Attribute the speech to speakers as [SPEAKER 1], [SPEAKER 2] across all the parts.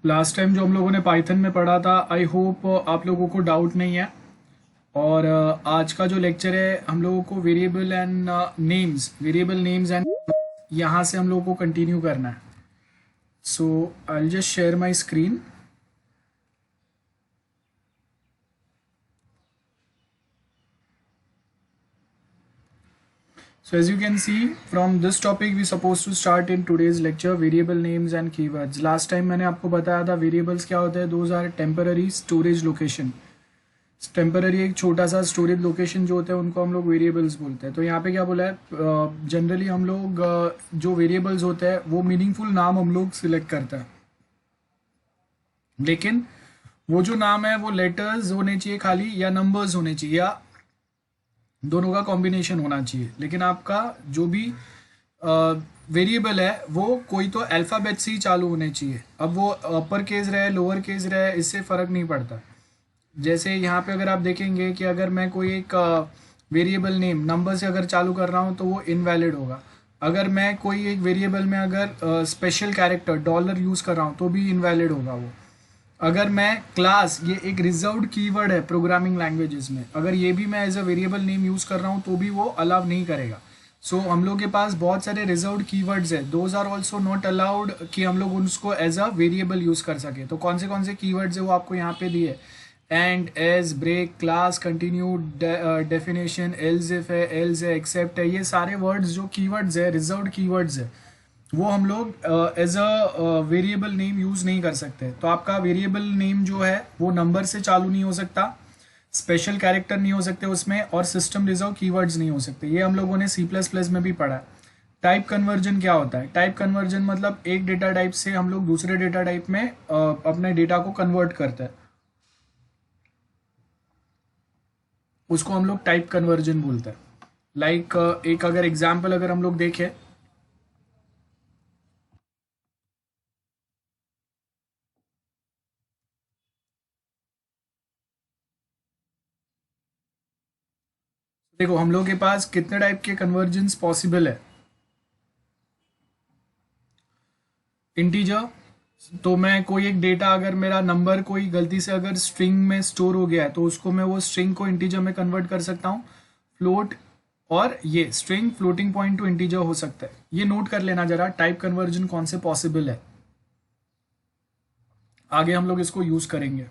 [SPEAKER 1] Last time जो हम लोगों ने पाइथन में पढ़ा था, आई होप आप लोगों को डाउट नहीं है। और आज का जो लेक्चर है हम लोगों को वेरिएबल नेम्स एंड यहाँ से हम लोगों को कंटिन्यू करना है। So I will just share my screen. So as you can see from this topic we supposed to start in today's lecture variable names and keywords. Last time मैंने आपको बताया था variables क्या होता है, those are temporary storage location. Temporary एक छोटा सा स्टोरेज लोकेशन जो होता है उनको हम लोग वेरिएबल्स बोलते हैं। तो यहाँ पे क्या बोला है, जनरली हम लोग जो वेरिएबल्स होते हैं वो मीनिंगफुल नाम हम लोग सिलेक्ट करते हैं, लेकिन वो जो नाम है वो लेटर्स होने चाहिए खाली या नंबर्स होने चाहिए या दोनों का कॉम्बिनेशन होना चाहिए। लेकिन आपका जो भी वेरिएबल है वो कोई तो अल्फ़ाबेट से ही चालू होने चाहिए। अब वो अपर केस रहे लोअर केस रहे इससे फ़र्क नहीं पड़ता। जैसे यहाँ पे अगर आप देखेंगे कि अगर मैं कोई एक वेरिएबल नेम नंबर से अगर चालू कर रहा हूँ तो वो इनवैलिड होगा। अगर मैं कोई एक वेरिएबल में अगर स्पेशल कैरेक्टर डॉलर यूज़ कर रहा हूँ तो भी इनवैलिड होगा वो। अगर मैं क्लास, ये एक रिजर्व्ड कीवर्ड है प्रोग्रामिंग लैंग्वेजेस में, अगर ये भी मैं as a variable name use कर रहा हूँ तो भी वो अलाउ नहीं करेगा। सो हम लोग के पास बहुत सारे रिजर्व्ड कीवर्ड्स है, those are also not allowed कि हम लोग उसको एज अ वेरिएबल यूज़ कर सके। तो कौन से कीवर्ड्स है वो आपको यहाँ पे दिए, and, as, break, class, continue, definition, else if है, एल्स है, एक्सेप्ट है। ये सारे वर्ड्स जो कीवर्ड्स है रिजर्व्ड कीवर्ड्स है वो हम लोग as a variable name use नहीं कर सकते। तो आपका वेरिएबल नेम जो है वो नंबर से चालू नहीं हो सकता, स्पेशल कैरेक्टर नहीं हो सकते उसमें, और सिस्टम रिजर्व कीवर्ड्स नहीं हो सकते। ये हम लोगों ने C++ में भी पढ़ा है। टाइप कन्वर्जन क्या होता है? टाइप कन्वर्जन मतलब एक डेटा टाइप से हम लोग दूसरे डेटा टाइप में अपने डेटा को कन्वर्ट करते हैं, उसको हम लोग टाइप कन्वर्जन बोलते हैं। लाइक एक अगर एग्जाम्पल अगर हम लोग देखें, देखो हम लोग के पास कितने टाइप के कन्वर्जन्स पॉसिबल है। इंटीजर, तो मैं कोई एक डेटा अगर मेरा नंबर कोई गलती से अगर स्ट्रिंग में स्टोर हो गया है तो उसको मैं वो स्ट्रिंग को इंटीजर में कन्वर्ट कर सकता हूँ। फ्लोट, और ये string floating point two integer हो सकता है। ये नोट कर लेना जरा, टाइप कन्वर्जन कौन से पॉसिबल है, आगे हम लोग इसको यूज करेंगे।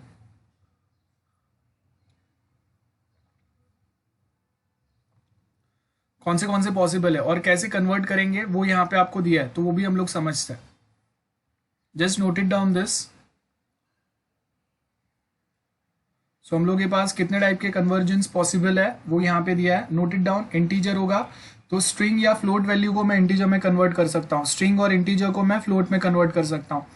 [SPEAKER 1] कौन से पॉसिबल है और कैसे कन्वर्ट करेंगे वो यहाँ पे आपको दिया है, तो वो भी हम लोग समझते हैं। Just note it down this. So हम लोग के पास कितने टाइप के कन्वर्जन्स पॉसिबल है वो यहाँ पे दिया है, नोट इट डाउन। इंटीजर होगा तो स्ट्रिंग या फ्लोट वैल्यू को मैं इंटीजर में कन्वर्ट कर सकता हूँ, स्ट्रिंग और इंटीजर को मैं फ्लोट में कन्वर्ट कर सकता हूँ।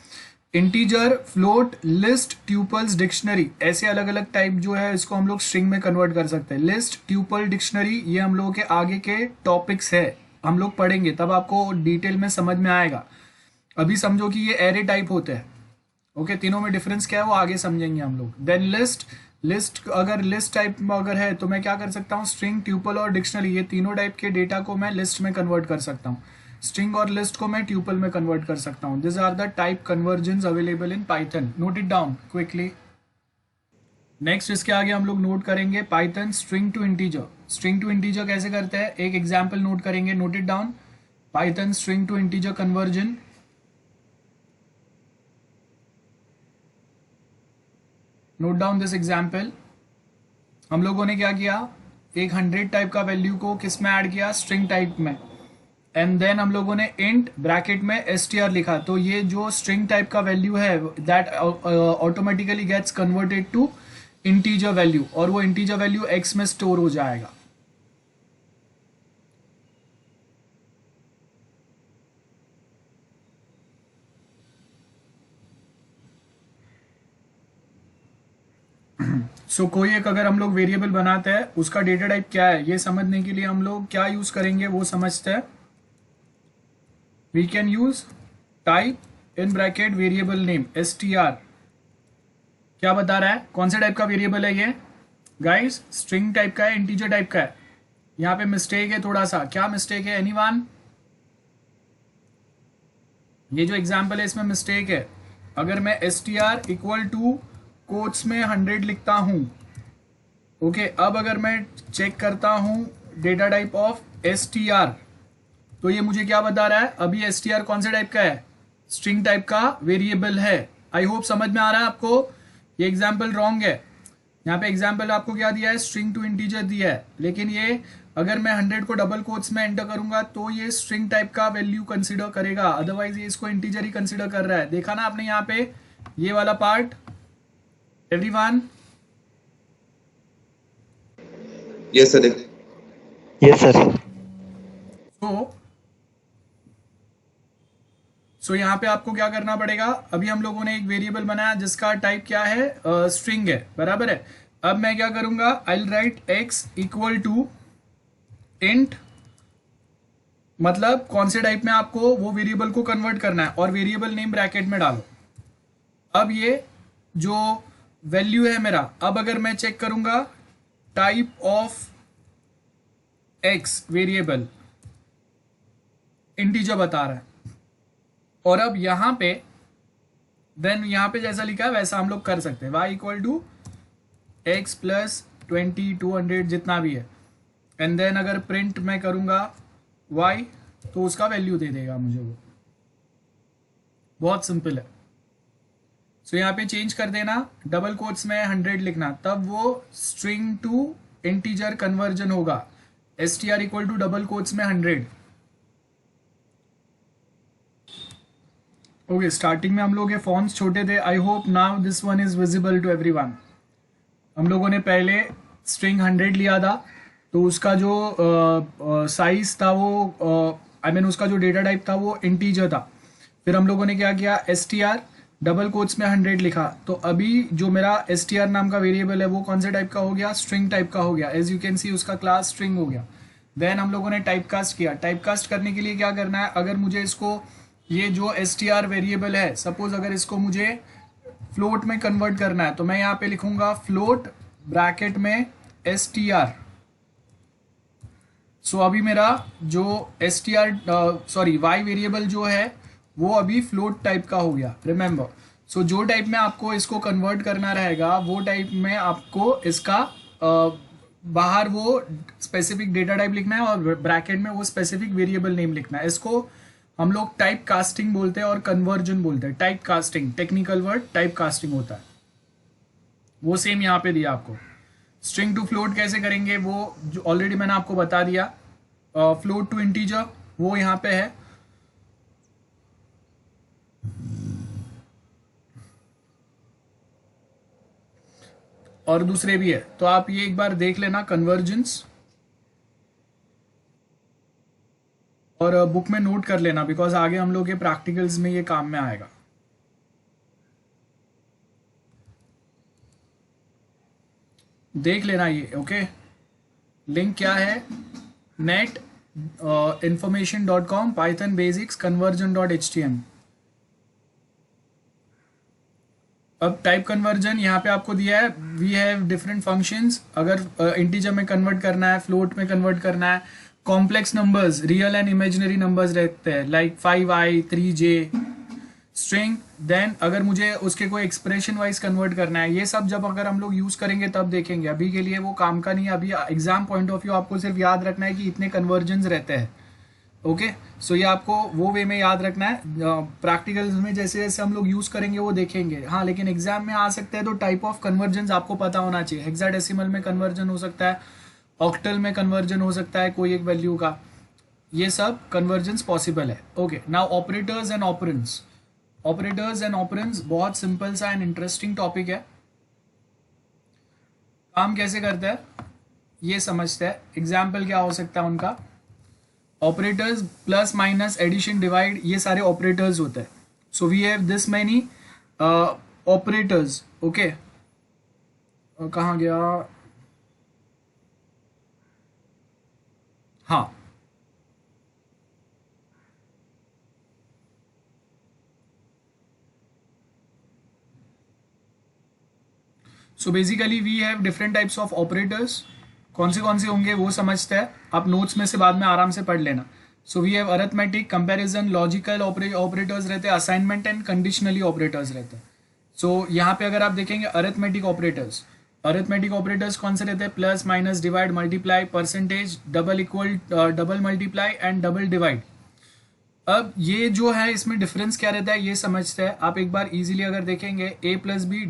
[SPEAKER 1] Integer, float, list, tuples, dictionary, ऐसे अलग अलग टाइप जो है इसको हम लोग स्ट्रिंग में कन्वर्ट कर सकते हैं। लिस्ट, ट्यूपल, डिक्शनरी ये हम लोगों के आगे के टॉपिक्स है, हम लोग पढ़ेंगे तब आपको डिटेल में समझ में आएगा। अभी समझो कि ये एरे टाइप होते हैं, ओके, तीनों में डिफरेंस क्या है वो आगे समझेंगे हम लोग। देन लिस्ट, लिस्ट अगर लिस्ट टाइप में अगर है तो मैं क्या कर सकता हूँ, स्ट्रिंग, ट्यूपल और डिक्शनरी ये तीनों टाइप के डेटा को मैं लिस्ट में कन्वर्ट कर सकता हूँ। स्ट्रिंग और लिस्ट को मैं ट्यूपल में कन्वर्ट कर सकता हूँ। This are the type conversions available in Python, note it down quickly. Next इसके आगे हम लोग नोट करेंगे Python string to integer. String to integer कैसे करते हैं एक एग्जाम्पल नोट करेंगे, note it down. Python string to integer conversion, note down this example. हम लोगों ने क्या किया, एक 100 टाइप का वैल्यू को किस में ऐड किया, स्ट्रिंग टाइप में, एंड देन हम लोगों ने इंट ब्रैकेट में str लिखा। तो ये जो स्ट्रिंग टाइप का वैल्यू है that automatically gets converted to integer value, और वो इंटीजर वैल्यू x में स्टोर हो जाएगा। सो कोई एक अगर हम लोग वेरिएबल बनाते हैं उसका डेटा टाइप क्या है ये समझने के लिए हम लोग क्या यूज करेंगे वो समझते हैं। We can use type in bracket variable name str। क्या बता रहा है, कौन से टाइप का वेरिएबल है ये गाइस, स्ट्रिंग टाइप का है, इंटीजर टाइप का है। यहाँ पे मिस्टेक है थोड़ा सा, क्या मिस्टेक है एनीवन? ये जो एग्जाम्पल है इसमें मिस्टेक है, अगर मैं str इक्वल टू कोट्स में 100 लिखता हूं, ओके, अब अगर मैं चेक करता हूं डेटा टाइप ऑफ str, तो ये मुझे क्या बता रहा है, अभी str कौन से टाइप का है, स्ट्रिंग टाइप का वेरिएबल है। आई होप समझ में आ रहा है आपको। ये एग्जाम्पल रॉन्ग है, यहाँ पे एग्जाम्पल आपको क्या दिया है, स्ट्रिंग टू इंटीजर दिया है, लेकिन ये अगर मैं 100 को डबल कोट्स में एंटर करूंगा तो ये स्ट्रिंग टाइप का वैल्यू कंसीडर करेगा, अदरवाइज ये इसको इंटीजर ही कंसीडर कर रहा है। देखा ना आपने यहाँ पे ये वाला part, everyone?
[SPEAKER 2] Yes sir.
[SPEAKER 3] Yes sir.
[SPEAKER 1] So यहाँ पे आपको क्या करना पड़ेगा, अभी हम लोगों ने एक वेरिएबल बनाया जिसका टाइप क्या है, स्ट्रिंग है, बराबर है। अब मैं क्या करूंगा, I write x equal to int, मतलब कौन से टाइप में आपको वो वेरिएबल को कन्वर्ट करना है, और वेरिएबल नेम ब्रैकेट में डालो। अब ये जो वैल्यू है मेरा, अब अगर मैं चेक करूंगा type of x variable integer बता रहा है, और अब यहां पे देन यहां पे जैसा लिखा है वैसा हम लोग कर सकते हैं, y equal to x plus 20 200 जितना भी है, एंड देन अगर प्रिंट मैं करूंगा y तो उसका वैल्यू दे देगा मुझे वो। बहुत सिंपल है। सो यहाँ पे चेंज कर देना, डबल कोट्स में 100 लिखना, तब वो स्ट्रिंग टू इंटीजर कन्वर्जन होगा, str equal to double quotes में 100। ओके, स्टार्टिंग में हम लोग ये फॉन्ट्स छोटे थे, I hope now this one is visible to everyone. हम लोगों ने पहले स्ट्रिंग 100 लिया था, तो उसका जो साइज था वो आई मीन उसका जो डेटा टाइप था वो इंटीजर था। फिर हम लोगों ने क्या किया, str डबल कोट्स में 100 लिखा, तो अभी जो मेरा str नाम का वेरिएबल है वो कौन से टाइप का हो गया, स्ट्रिंग टाइप का हो गया। एज यू कैन सी उसका क्लास स्ट्रिंग हो गया। देन हम लोगों ने टाइप कास्ट किया। टाइप कास्ट करने के लिए क्या करना है, अगर मुझे इसको ये जो str वेरिएबल है, सपोज अगर इसको मुझे फ्लोट में कन्वर्ट करना है, तो मैं यहाँ पे लिखूंगा फ्लोट ब्रैकेट में str। सो अभी मेरा जो y वेरिएबल जो है वो अभी फ्लोट टाइप का हो गया, रिमेंबर। सो जो टाइप में आपको इसको कन्वर्ट करना रहेगा वो टाइप में आपको इसका बाहर वो स्पेसिफिक डेटा टाइप लिखना है, और ब्रैकेट में वो स्पेसिफिक वेरिएबल नेम लिखना है। इसको हम लोग टाइप कास्टिंग बोलते हैं और कन्वर्जन बोलते हैं। Type casting technical word type casting होता है, वो सेम यहाँ पे दिया आपको। स्ट्रिंग टू फ्लोट कैसे करेंगे वो जो ऑलरेडी मैंने आपको बता दिया। फ्लोट टू इंटीजर वो यहाँ पे है। और दूसरे भी है, तो आप ये एक बार देख लेना कन्वर्जेंस, और बुक में नोट कर लेना, बिकॉज आगे हम लोग के प्रैक्टिकल्स में ये काम में आएगा। देख लेना ये, ओके। लिंक क्या है, netinformation.com python basics conversion.htm। अब टाइप कन्वर्जन यहाँ पे आपको दिया है, वी हैव डिफरेंट फंक्शंस। अगर इंटीजर में कन्वर्ट करना है, फ्लोट में कन्वर्ट करना है, complex numbers, real and imaginary numbers रहते हैं, like 5i 3j string. Then अगर मुझे उसके कोई एक्सप्रेशन वाइज कन्वर्ट करना है, ये सब जब अगर हम लोग यूज करेंगे तब देखेंगे, अभी के लिए वो काम का नहीं है। अभी एग्जाम पॉइंट ऑफ व्यू आपको सिर्फ याद रखना है कि इतने कन्वर्जन्स रहते हैं, ओके। सो ये आपको वो वे में याद रखना है। प्रैक्टिकल्स में जैसे जैसे हम लोग यूज करेंगे वो देखेंगे, हाँ, लेकिन एग्जाम में आ सकते हैं तो टाइप ऑफ कन्वर्जन्स आपको पता होना चाहिए। हेक्साडेसिमल में कन्वर्जन हो सकता है, ऑक्टल में कन्वर्जन हो सकता है कोई एक वैल्यू का, ये सब कन्वर्जेंस पॉसिबल है, okay. Now operators and operands. Operators and operands बहुत सिंपल सा एंड इंटरेस्टिंग टॉपिक है। काम कैसे करते हैं ये समझते हैं। एग्जाम्पल क्या हो सकता है उनका, operators plus minus addition divide, ये सारे ऑपरेटर्स होते हैं। So we have this many operators, okay. कहाँ गया, हाँ, so basically we have different types of operators. कौन से होंगे वो समझते हैं, आप नोट्स में से बाद में आराम से पढ़ लेना। So we have arithmetic, comparison, logical operators रहते हैं, असाइनमेंट एंड कंडीशनली ऑपरेटर्स रहते हैं. सो यहाँ पे अगर आप देखेंगे अरिथमेटिक ऑपरेटर्स कौन से रहते हैं? Plus, minus, divide, multiply, percentage, double multiply and double divide. अब ये जो है इसमें डिफरेंस क्या रहता है ये समझते हैं. आप एक बार इजीली अगर देखेंगे a प्लस बी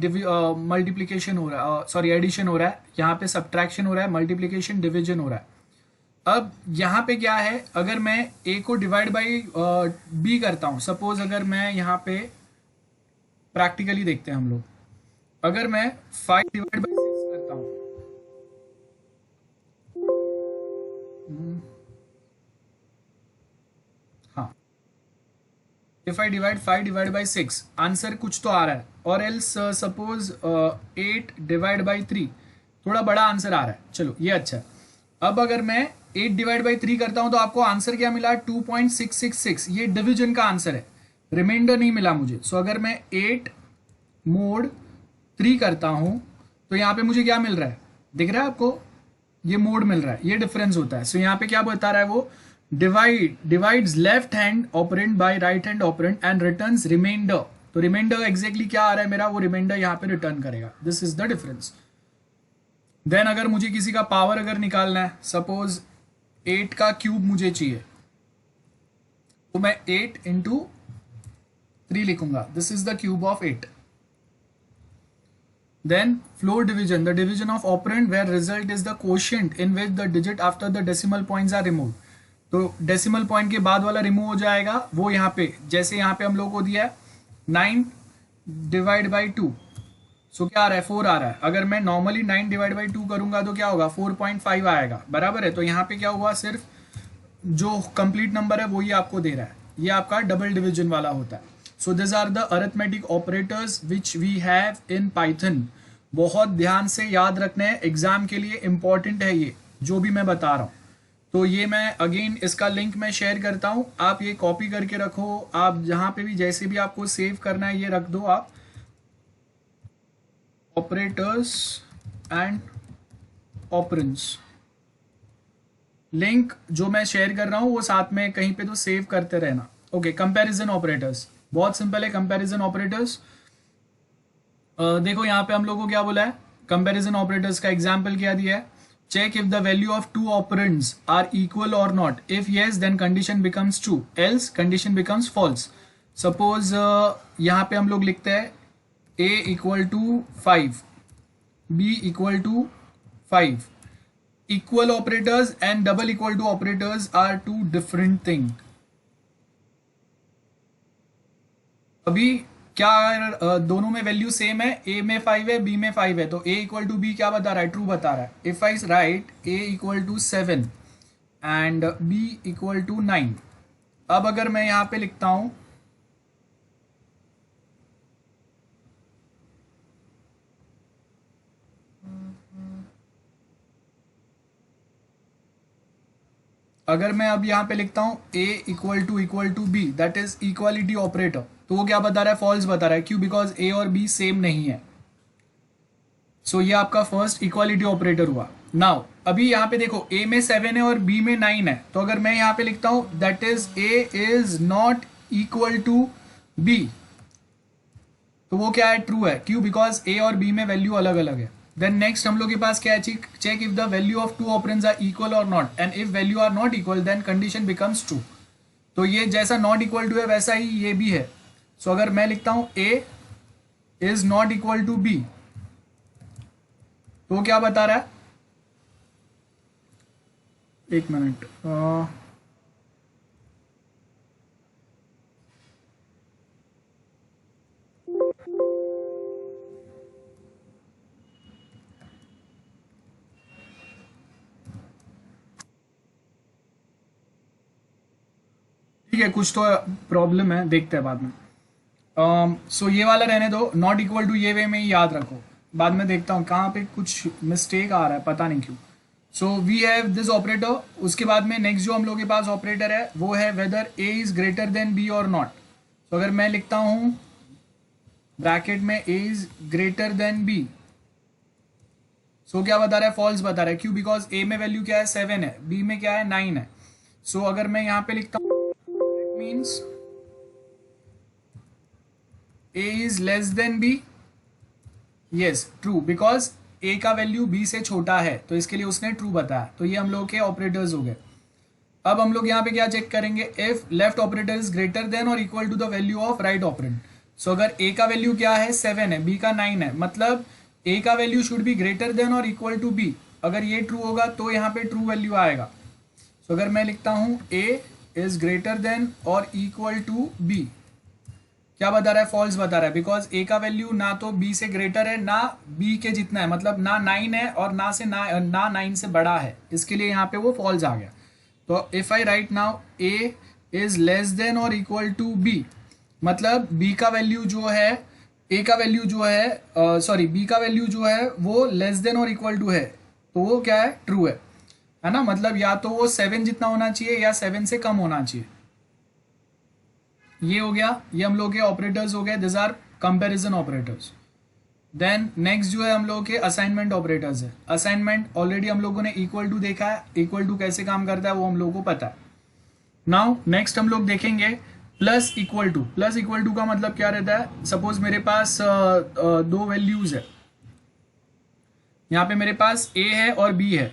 [SPEAKER 1] मल्टीप्लीकेशन हो रहा है, सॉरी एडिशन हो रहा है, यहाँ पे सब्ट्रैक्शन हो रहा है, मल्टीप्लीकेशन डिवीजन हो रहा है. अब यहाँ पे क्या है, अगर मैं a को डिवाइड बाई b करता हूँ, सपोज अगर मैं यहाँ पे प्रैक्टिकली देखते हैं हम लोग, अगर मैं 5 डिवाइड बाई 6 करता हूँ, हाँ, if I divide 5 divide by 6, answer कुछ तो आ रहा है. और एल्स सपोज 8 डिवाइड बाई 3, थोड़ा बड़ा आंसर आ रहा है. चलो ये अच्छा है. अब अगर मैं 8 डिवाइड बाई 3 करता हूं तो आपको आंसर क्या मिला? 2.666. ये डिवीजन का आंसर है, रिमाइंडर नहीं मिला मुझे. सो अगर मैं 8 मोड 3 करता हूं तो यहाँ पे मुझे क्या मिल रहा है? दिख रहा है आपको? ये मोड मिल रहा है, ये डिफरेंस होता है. सो यहाँ पे क्या बता रहा है वो? Divides left hand operand by right hand operand and returns remainder. तो रिमाइंडर एग्जैक्टली क्या आ रहा है मेरा, वो रिमाइंडर यहाँ पे रिटर्न करेगा. This is the difference. Then अगर मुझे किसी का पावर अगर निकालना है, सपोज 8 का क्यूब मुझे चाहिए, तो मैं 8 इंटू 3 लिखूंगा. This is the cube of 8. Then floor division, the division of operand where result is the quotient in which the digit after the decimal points are removed. तो डेसिमल पॉइंट के बाद वाला remove हो जाएगा. वो यहाँ पे जैसे यहाँ पे हम लोग को दिया है 9 डिवाइड बाई 2, सो क्या आ रहा है? 4 आ रहा है. अगर मैं नॉर्मली 9 डिवाइड बाई 2 करूंगा तो क्या होगा? 4.5 आएगा, बराबर है. तो यहाँ पे क्या हुआ? सिर्फ जो कंप्लीट नंबर है वही आपको दे रहा है. ये आपका डबल डिविजन वाला होता है. So this are the arithmetic operators which we have in Python. बहुत ध्यान से याद रखना है, एग्जाम के लिए इंपॉर्टेंट है ये जो भी मैं बता रहा हूँ. तो ये मैं अगेन इसका लिंक मैं शेयर करता हूँ, आप ये कॉपी करके रखो. आप जहाँ पे भी जैसे भी आपको सेव करना है ये रख दो आप. ऑपरेटर्स एंड ऑपरेंड्स, लिंक जो मैं शेयर कर रहा हूँ वो साथ में कहीं पे तो सेव करते रहना. ओके, कंपैरिजन ऑपरेटर्स बहुत सिंपल है. कंपैरिजन ऑपरेटर्स देखो यहाँ पे हम लोग को क्या बोला है, कंपैरिजन ऑपरेटर्स का एग्जांपल क्या दिया है? Check if the value of two operands are equal और not. If yes then condition becomes true, else condition becomes false. Suppose यहाँ पे हम लोग लिखते हैं a equal to 5, b equal to 5. Equal operators and double equal to operators are two different thing. अभी क्या अगर दोनों में वैल्यू सेम है, a में 5 है, b में 5 है, तो a इक्वल टू b क्या बता रहा है? ट्रू बता रहा है. If I write a equal to 7 and b equal to 9, अब अगर मैं यहां पे लिखता हूं अगर मैं अब यहां पे लिखता हूं a equal to b, that is equality operator, तो वो क्या बता रहा है? फॉल्स बता रहा है. क्यों? बिकॉज a और b सेम नहीं है. सो ये आपका फर्स्ट इक्वालिटी ऑपरेटर हुआ. नाउ अभी यहाँ पे देखो a में 7 है और b में 9 है, तो अगर मैं यहाँ पे लिखता हूं that is a is not equal to b, तो वो क्या है? ट्रू है. क्यों? बिकॉज a और b में वैल्यू अलग अलग है. देन नेक्स्ट हम लोग के पास क्या है? Check if the value of two operands are equal और not, and if value are not equal then condition becomes true. तो ये जैसा नॉट इक्वल टू है वैसा ही ये भी है. सो अगर मैं लिखता हूं a is not equal to b, तो क्या बता रहा है? एक मिनट, ठीक है, कुछ तो प्रॉब्लम है, देखते हैं बाद में. सो ये वाला रहने दो. नॉट इक्वल टू ये वे में ही याद रखो, बाद में देखता हूँ कहाँ पे कुछ मिस्टेक आ रहा है, पता नहीं क्यों. So we have this operator. उसके बाद में नेक्स्ट जो हम लोग के पास ऑपरेटर है वो है whether a is greater than b और नॉट. तो अगर मैं लिखता हूँ ब्रैकेट में a is greater than b, so क्या बता रहा है? फॉल्स बता रहा है. क्यों? बिकॉज a में वैल्यू क्या है? 7 है, b में क्या है? 9 है. सो अगर मैं यहाँ पे लिखता हूँ means a is less then b, yes true, because a का वैल्यू b से छोटा है, तो इसके लिए उसने ट्रू बताया। तो ये हम लोग के ऑपरेटर्स हो गए। अब हम लोग यहाँ पे क्या चेक करेंगे, if left operator is greater then और equal to the value of right operand. So अगर a का वैल्यू क्या है 7 है, b का 9 है, मतलब a का value should be greater than और इक्वल टू b। अगर ये ट्रू होगा तो यहाँ पे ट्रू वैल्यू आएगा। सो अगर मैं लिखता हूँ a इज ग्रेटर देन और इक्वल टू b, क्या बता रहा है, फॉल्स बता रहा है, बिकॉज a का वैल्यू ना तो b से ग्रेटर है ना b के जितना है, मतलब ना 9 है और ना 9 से बड़ा है, इसके लिए यहाँ पे वो फॉल्स आ गया। तो if I right now a is less then और इक्वल टू b, मतलब b का वैल्यू जो है, a का वैल्यू जो है b का वैल्यू जो है वो लेस देन और इक्वल टू है, तो वो क्या है, ट्रू है ना, मतलब या तो वो 7 जितना होना चाहिए या 7 से कम होना चाहिए। ये हो गया, ये हम लोग के ऑपरेटर्स हो गए, this are comparison operators. Then next जो है हम लोग के असाइनमेंट ऑपरेटर्स है। असाइनमेंट ऑलरेडी हम लोगों ने इक्वल टू देखा है, इक्वल टू कैसे काम करता है वो हम लोगों को पता है। नाउ नेक्स्ट हम लोग देखेंगे plus equal to. Plus equal to का मतलब क्या रहता है, सपोज मेरे पास दो वैल्यूज है, यहाँ पे मेरे पास a है और b है।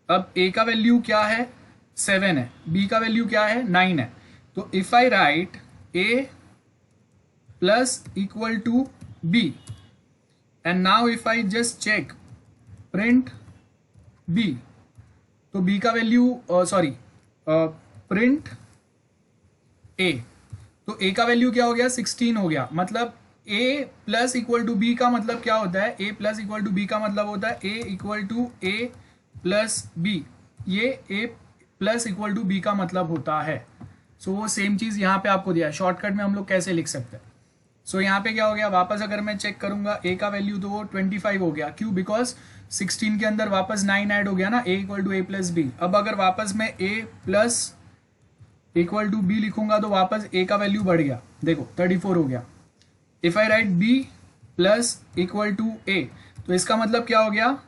[SPEAKER 1] अब a का वैल्यू क्या है 7 है, b का वैल्यू क्या है 9 है। तो if I write a plus equal to b and now if I just check print b, तो b का वैल्यू प्रिंट a, तो a का वैल्यू क्या हो गया 16 हो गया। मतलब a plus equal to b का मतलब क्या होता है, a plus equal to b का मतलब होता है a equal to a plus b, ये a plus equal to b का मतलब होता है। सो वो सेम चीज़ यहाँ पे आपको दिया है, शॉर्टकट में हम लोग कैसे लिख सकते हैं। सो यहाँ पे क्या हो गया, वापस अगर मैं चेक करूंगा a का वैल्यू तो वो 25 हो गया, क्यों, बिकॉज 16 के अंदर वापस 9 ऐड हो गया ना, a equal to a plus b. अब अगर वापस मैं a plus equal to b लिखूंगा तो वापस a का वैल्यू बढ़ गया, देखो 34 हो गया। If I write b plus equal to a, तो इसका मतलब क्या हो गया,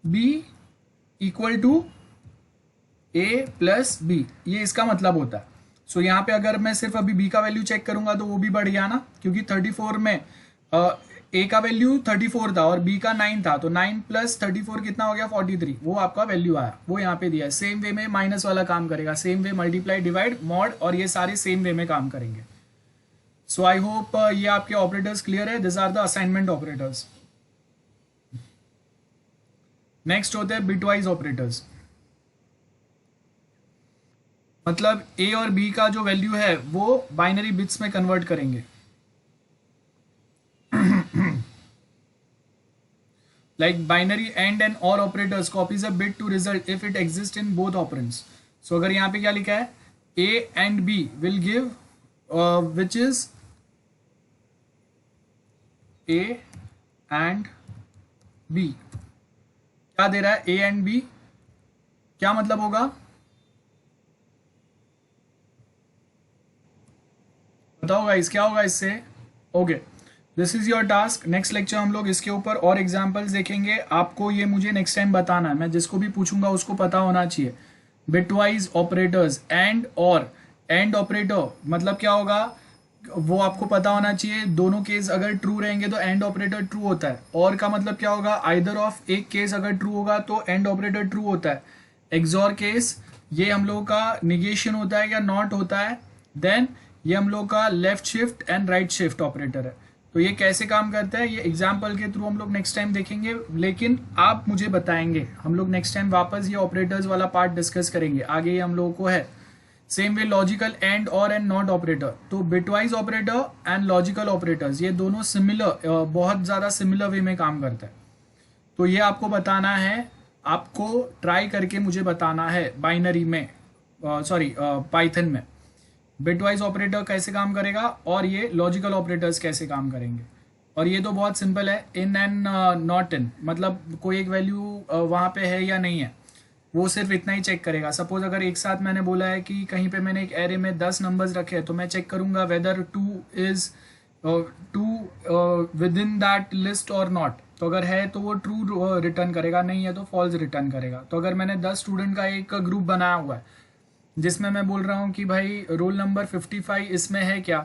[SPEAKER 1] b equal to a plus b, ये इसका मतलब होता है। सो यहाँ पे अगर मैं सिर्फ अभी b का वैल्यू चेक करूंगा तो वो भी बढ़ गया ना, क्योंकि 34 में a का वैल्यू 34 था और b का 9 था, तो 9 प्लस 34 कितना हो गया 43, वो आपका वैल्यू आया, वो यहाँ पे दिया है। सेम वे में माइनस वाला काम करेगा, same way multiply divide mod, और ये सारे सेम वे में काम करेंगे। सो आई होप ये आपके ऑपरेटर्स क्लियर है, this are the assignment operators. Next होते हैं बिटवाइज ऑपरेटर्स, मतलब a और b का जो वैल्यू है वो बाइनरी बिट्स में कन्वर्ट करेंगे। लाइक बाइनरी एंड एंड और operators copies a bit to result if it exist in both operands. So अगर यहाँ पे क्या लिखा है, a and b will give which is a and b, क्या दे रहा है a एंड b, क्या मतलब होगा, बताओ गाइस क्या होगा इससे। Okay, this is your task. Next lecture हम लोग इसके ऊपर और एग्जांपल्स देखेंगे। आपको ये मुझे नेक्स्ट टाइम बताना है, मैं जिसको भी पूछूंगा उसको पता होना चाहिए। बिटवाइज ऑपरेटर्स, एंड और, एंड ऑपरेटर मतलब क्या होगा वो आपको पता होना चाहिए। दोनों केस अगर ट्रू रहेंगे तो एंड ऑपरेटर ट्रू होता है। और का मतलब क्या होगा, आइदर ऑफ एक केस अगर ट्रू होगा तो एंड ऑपरेटर ट्रू होता है। एक्सॉर केस ये हम लोगों का निगेशन होता है या नॉट होता है। देन ये हम लोग का left shift and right shift operator है। तो ये कैसे काम करता है ये एग्जाम्पल के थ्रू हम लोग नेक्स्ट टाइम देखेंगे, लेकिन आप मुझे बताएंगे। हम लोग नेक्स्ट टाइम वापस ये ऑपरेटर्स वाला पार्ट डिस्कस करेंगे, आगे ये हम लोगों को है। सेम वे लॉजिकल एंड और एंड नॉट ऑपरेटर, तो bitwise operator and logical operators ये दोनों सिमिलर, बहुत ज़्यादा सिमिलर वे में काम करता है। तो ये आपको बताना है, आपको ट्राई करके मुझे बताना है बाइनरी में, पाइथन में बिटवाइज ऑपरेटर कैसे काम करेगा और ये लॉजिकल ऑपरेटर्स कैसे काम करेंगे। और ये तो बहुत सिंपल है, इन एंड नॉट इन, मतलब कोई एक वैल्यू वहाँ पे है या नहीं है, वो सिर्फ इतना ही चेक करेगा। सपोज अगर एक साथ मैंने बोला है कि कहीं पे मैंने एक एरे में 10 नंबर्स रखे हैं, तो मैं चेक करूंगा whether 2 is within that list और नॉट। तो अगर है तो वो ट्रू रिटर्न करेगा, नहीं है तो फॉल्स रिटर्न करेगा। तो अगर मैंने 10 स्टूडेंट का एक ग्रुप बनाया हुआ है जिसमें मैं बोल रहा हूँ कि भाई रोल नंबर 55 इसमें है क्या,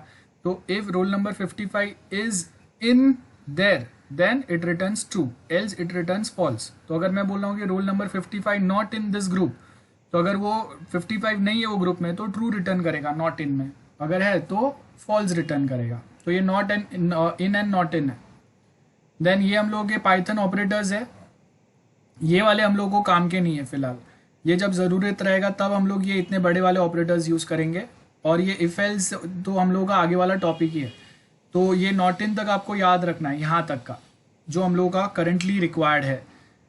[SPEAKER 1] तो if roll number 55 is in there then it returns true, else it returns false. तो अगर मैं बोल रहा हूँ कि roll number 55 not in this group, तो अगर वो 55 नहीं है वो ग्रुप में तो ट्रू रिटर्न करेगा, नॉट इन में। अगर है तो फॉल्स रिटर्न करेगा। तो ये not and in and not in है। देन ये हम लोगों के पाइथन ऑपरेटर्स है, ये वाले हम लोगों को काम के नहीं है फिलहाल। ये जब ज़रूरत रहेगा तब हम लोग ये इतने बड़े वाले ऑपरेटर्स यूज़ करेंगे। और ये इफ एल्स तो हम लोगों का आगे वाला टॉपिक ही है। तो ये नॉट इन तक आपको याद रखना है, यहाँ तक का जो हम लोगों का करंटली रिक्वायर्ड है।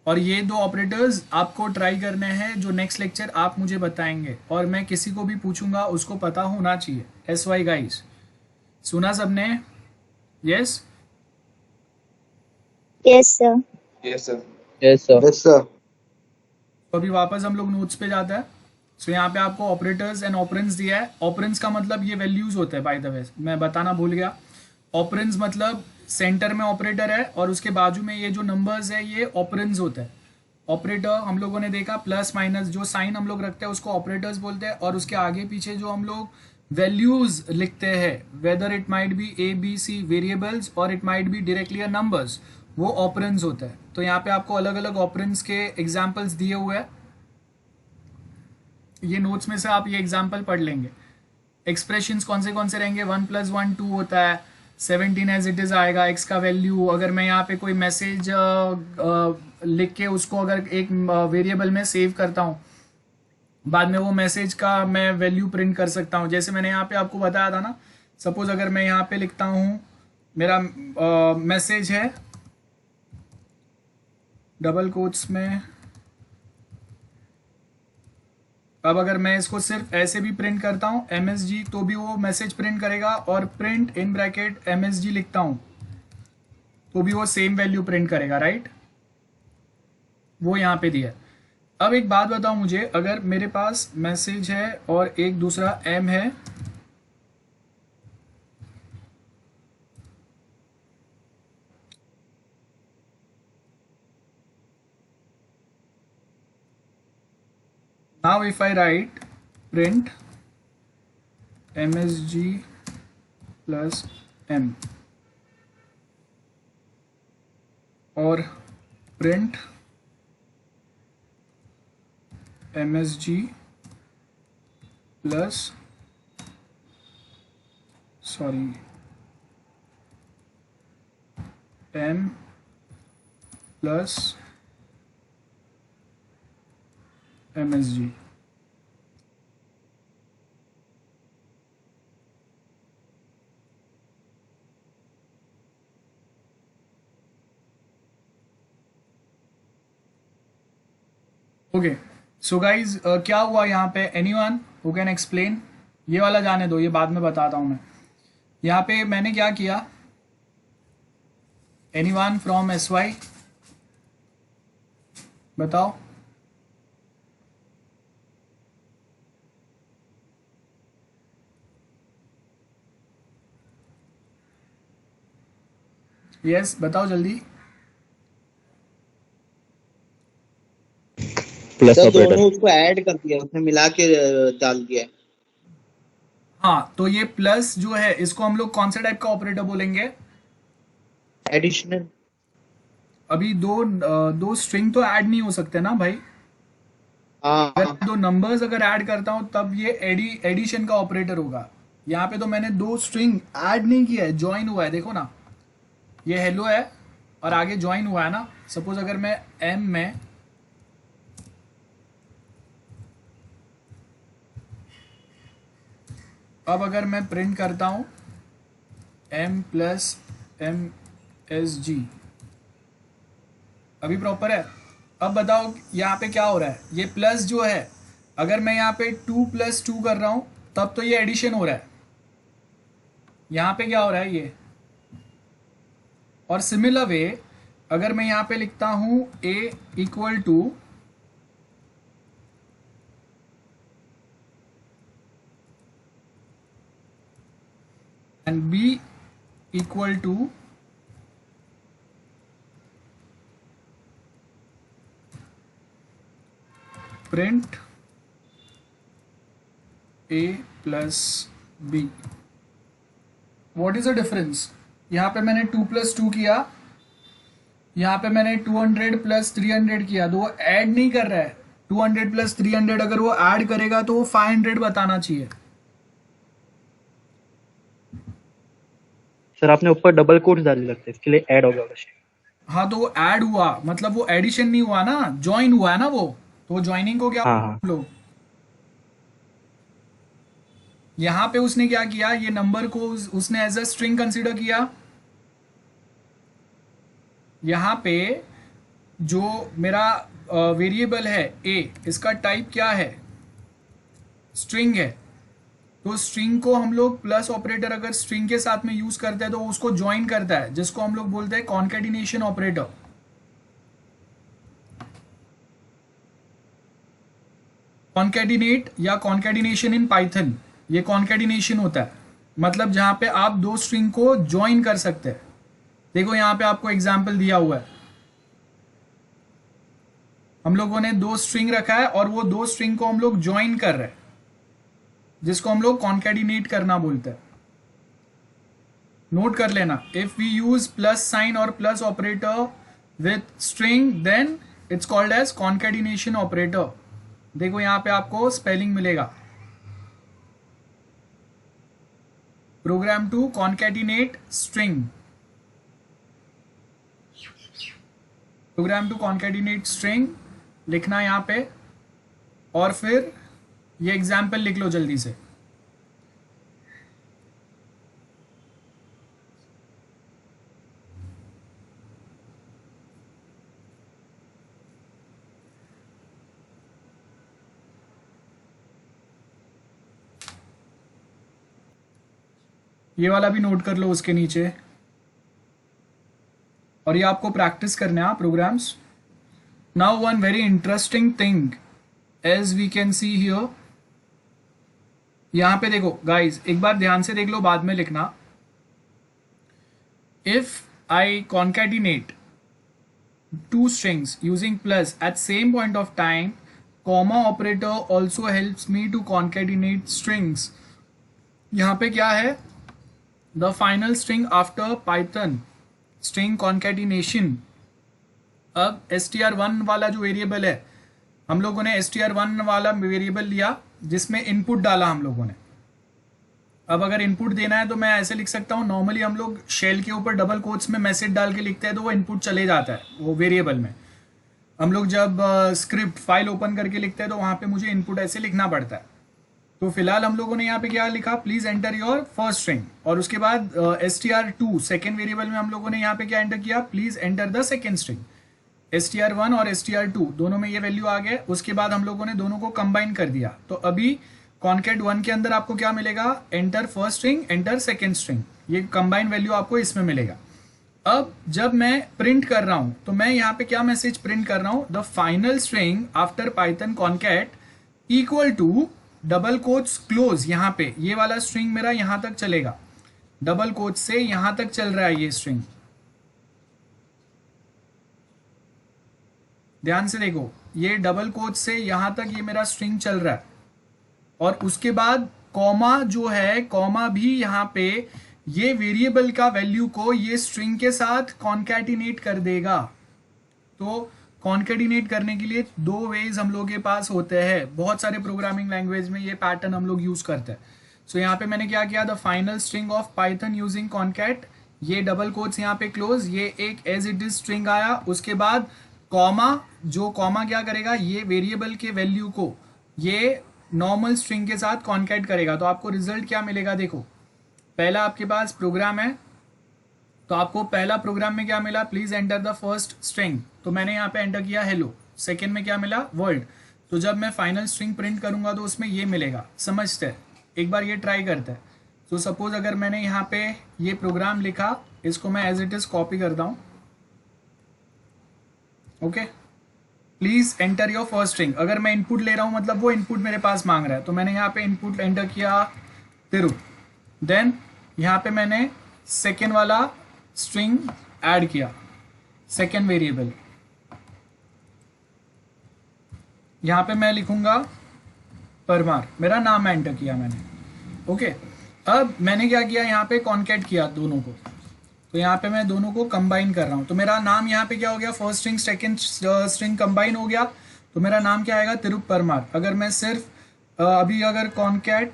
[SPEAKER 1] और ये दो ऑपरेटर्स आपको ट्राई करने हैं, जो नेक्स्ट लेक्चर आप मुझे बताएंगे और मैं किसी को भी पूछूंगा उसको पता होना चाहिए। एस वाई गाइस, सुना सबने? Yes.
[SPEAKER 4] Yes, sir.
[SPEAKER 2] Yes, sir.
[SPEAKER 3] Yes, sir.
[SPEAKER 2] Yes, sir.
[SPEAKER 1] तो अभी वापस हम लोग नोट्स पे जाते हैं। सो यहाँ पे आपको ऑपरेटर्स एंड ऑपरेंड्स दिया है। ऑपरेंड्स का मतलब ये वैल्यूज होता है, बाय द वे मैं बताना भूल गया। ऑपरेंड्स मतलब सेंटर में ऑपरेटर है और उसके बाजू में ये जो नंबर्स है ये ऑपरेंड्स होता है। ऑपरेटर हम लोगों ने देखा प्लस माइनस जो साइन हम लोग रखते हैं उसको ऑपरेटर्स बोलते हैं, और उसके आगे पीछे जो हम लोग वैल्यूज लिखते हैं, whether it might be A B C variables और it might be directly a numbers, वो ऑपरेंड्स होता है। तो यहाँ पे आपको अलग अलग ऑपरेंड्स के एग्जाम्पल्स दिए हुए हैं। ये नोट्स में से आप ये एग्जाम्पल पढ़ लेंगे। एक्सप्रेशंस कौन से रहेंगे, 1 + 1 2 होता है, 17 एज इट इज आएगा एक्स का वैल्यू। अगर मैं यहाँ पे कोई मैसेज लिख के उसको अगर एक वेरिएबल में सेव करता हूँ, बाद में वो मैसेज का मैं वैल्यू प्रिंट कर सकता हूँ। जैसे मैंने यहाँ पे आपको बताया था ना, सपोज अगर मैं यहाँ पे लिखता हूँ मेरा मैसेज है डबल कोट्स में, अब अगर मैं इसको सिर्फ ऐसे भी प्रिंट करता हूँ MSG तो भी वो मैसेज प्रिंट करेगा, और प्रिंट इन ब्रैकेट MSG लिखता हूँ तो भी वो सेम वैल्यू प्रिंट करेगा, राइट? वो यहाँ पे दिया है। अब एक बात बताओ मुझे, अगर मेरे पास मैसेज है और एक दूसरा M है, now if I write print MSG plus M और print MSG plus M plus MSG, okay. So guys क्या हुआ यहाँ पे, एनीवन हु कैन एक्सप्लेन? ये वाला जाने दो, ये बाद में बताता हूँ मैं। यहाँ पे मैंने क्या किया, एनीवन फ्रॉम SY बताओ। यस बताओ जल्दी।
[SPEAKER 3] Plus
[SPEAKER 5] sir
[SPEAKER 3] operator.
[SPEAKER 5] दोनों उसको ऐड कर दिया, उसने मिला के डाल दिया।
[SPEAKER 1] हाँ, तो ये प्लस जो है इसको हम लोग कौन से टाइप का ऑपरेटर बोलेंगे?
[SPEAKER 5] एडिशनल।
[SPEAKER 1] अभी दो स्ट्रिंग तो ऐड नहीं हो सकते ना भाई। अगर
[SPEAKER 5] हाँ,
[SPEAKER 1] मैं दो नंबर्स अगर ऐड करता हूं तब ये एडिशन का ऑपरेटर होगा। यहाँ पे तो मैंने दो स्ट्रिंग ऐड नहीं किया है, ज्वाइन हुआ है, देखो ना, ये हेलो है और आगे ज्वाइन हुआ है ना। सपोज अगर मैं M में अब अगर मैं प्रिंट करता हूं M + MSG, अभी प्रॉपर है। अब बताओ यहाँ पे क्या हो रहा है, ये प्लस जो है अगर मैं यहाँ पे 2 + 2 कर रहा हूँ तब तो ये एडिशन हो रहा है। यहाँ पे क्या हो रहा है ये, और सिमिलर वे अगर मैं यहाँ पे लिखता हूँ A = and B = print a plus b। What is the difference? यहाँ पे मैंने 2 + 2 किया, यहाँ पे मैंने 200 + 300 किया, तो वो ऐड नहीं कर रहा है। 200 + 300 अगर वो ऐड करेगा तो वो 500 बताना चाहिए।
[SPEAKER 3] सर आपने ऊपर डबल कोट्स डाले लगते हैं, इसके लिए ऐड होगा बस।
[SPEAKER 1] हाँ तो वो ऐड हुआ, मतलब वो एडिशन नहीं हुआ ना, ज्वाइन हुआ है ना वो, तो ज्वाइनिंग को क्या
[SPEAKER 3] हाँ हाँ
[SPEAKER 1] लोग, यहाँ पे उसने क्या किया, ये नंबर को उसने एज अ स्ट्रिंग कंसीडर किया। यहाँ पे जो मेरा वेरिएबल है a, इसका टाइप क्या है, स्ट्रिंग है। तो स्ट्रिंग को हम लोग प्लस ऑपरेटर अगर स्ट्रिंग के साथ में यूज करते हैं तो उसको ज्वाइन करता है, जिसको हम लोग बोलते हैं कॉन्केटिनेशन ऑपरेटर। कॉन्केटिनेट या कॉन्केटिनेशन इन पाइथन, ये कॉन्केटिनेशन होता है, मतलब जहां पे आप दो स्ट्रिंग को ज्वाइन कर सकते हैं। देखो यहाँ पे आपको एग्जाम्पल दिया हुआ है, हम लोगों ने दो स्ट्रिंग रखा है और वो दो स्ट्रिंग को हम लोग ज्वाइन कर रहे हैं, जिसको हम लोग कॉन्केटिनेट करना बोलते हैं। नोट कर लेना, if we use plus sign और plus operator with string then it's called as concatenation operator. देखो यहां पे आपको स्पेलिंग मिलेगा, program to concatenate string, program to concatenate string लिखना यहां पे, और फिर ये एग्जाम्पल लिख लो जल्दी से। ये वाला भी नोट कर लो उसके नीचे, और ये आपको प्रैक्टिस करने हैं programs. Now one very interesting thing as we can see here, यहां पे देखो गाइज, एक बार ध्यान से देख लो, बाद में लिखना। If I concatenate two strings using plus at same point of time, comma operator also helps me to concatenate strings। यहाँ पे क्या है, the final string after Python string concatenation। अब str1 वाला जो वेरिएबल है, हम लोगों ने str1 वाला वेरिएबल लिया जिसमें इनपुट डाला हम लोगों ने। अब अगर इनपुट देना है तो मैं ऐसे लिख सकता हूँ, नॉर्मली हम लोग शेल के ऊपर डबल कोट्स में मैसेज डाल के लिखते हैं तो वो इनपुट चले जाता है वो वेरिएबल में। हम लोग जब स्क्रिप्ट फाइल ओपन करके लिखते हैं तो वहाँ पे मुझे इनपुट ऐसे लिखना पड़ता है। तो फिलहाल हम लोगों ने यहाँ पे क्या लिखा, please enter your first string, और उसके बाद str2 सेकेंड वेरिएबल में हम लोगों ने यहाँ पे क्या एंटर किया, please enter the second string. str1 और str2 दोनों में ये वैल्यू आ गए। उसके बाद हम लोगों ने दोनों को कंबाइन कर दिया, तो अभी कॉन्केट 1 के अंदर आपको क्या मिलेगा, enter first string enter second string, ये कंबाइन वैल्यू आपको इसमें मिलेगा। अब जब मैं प्रिंट कर रहा हूं तो मैं यहाँ पे क्या मैसेज प्रिंट कर रहा हूं, the final string after Python concat equal to double quotes close. यहाँ पे ये वाला स्ट्रिंग मेरा यहां तक चलेगा, डबल कोट्स से यहां तक चल रहा है ये स्ट्रिंग, ध्यान से देखो, ये डबल कोट्स से यहां तक ये मेरा स्ट्रिंग चल रहा है। और उसके बाद कॉमा जो है, कॉमा भी यहाँ पे ये वेरिएबल का वैल्यू को ये स्ट्रिंग के साथ कॉन्कैटिनेट कर देगा। तो कॉन्कैटिनेट करने के लिए दो वेज हम लोग के पास होते हैं, बहुत सारे प्रोग्रामिंग लैंग्वेज में ये पैटर्न हम लोग यूज करते हैं। सो यहाँ पे मैंने क्या किया, the final string of Python using concat, ये डबल कोट्स यहाँ पे क्लोज, ये एक एज इट इज स्ट्रिंग आया। उसके बाद कॉमा, जो कॉमा क्या करेगा, ये वेरिएबल के वैल्यू को ये नॉर्मल स्ट्रिंग के साथ कॉन्कैट करेगा। तो आपको रिजल्ट क्या मिलेगा, देखो पहला आपके पास प्रोग्राम है, तो आपको पहला प्रोग्राम में क्या मिला, please enter the first string, तो मैंने यहाँ पे एंटर किया हेलो। सेकेंड में क्या मिला, वर्ल्ड। तो जब मैं फाइनल स्ट्रिंग प्रिंट करूंगा तो उसमें ये मिलेगा। समझते हैं, एक बार ये ट्राई करते हैं। तो सपोज अगर मैंने यहाँ पे ये प्रोग्राम लिखा, इसको मैं एज इट इज कॉपी करता हूँ, okay. Please enter your first string, अगर मैं इनपुट ले रहा हूं मतलब वो इनपुट मेरे पास मांग रहा है, तो मैंने यहाँ पे इनपुट एंटर किया तिरु, देन यहाँ पे मैंने सेकेंड वाला स्ट्रिंग ऐड किया, सेकेंड वेरिएबल। यहाँ पे मैं लिखूंगा परमार, मेरा नाम एंटर किया मैंने। ओके, अब मैंने क्या किया, यहाँ पे कॉन्केट किया दोनों को, तो यहाँ पे मैं दोनों को कंबाइन कर रहा हूँ। तो मेरा नाम यहाँ पे क्या हो गया, first string second string combine हो गया, तो मेरा नाम क्या आएगा, तिरुप परमार। अगर मैं सिर्फ अभी अगर कॉन्केट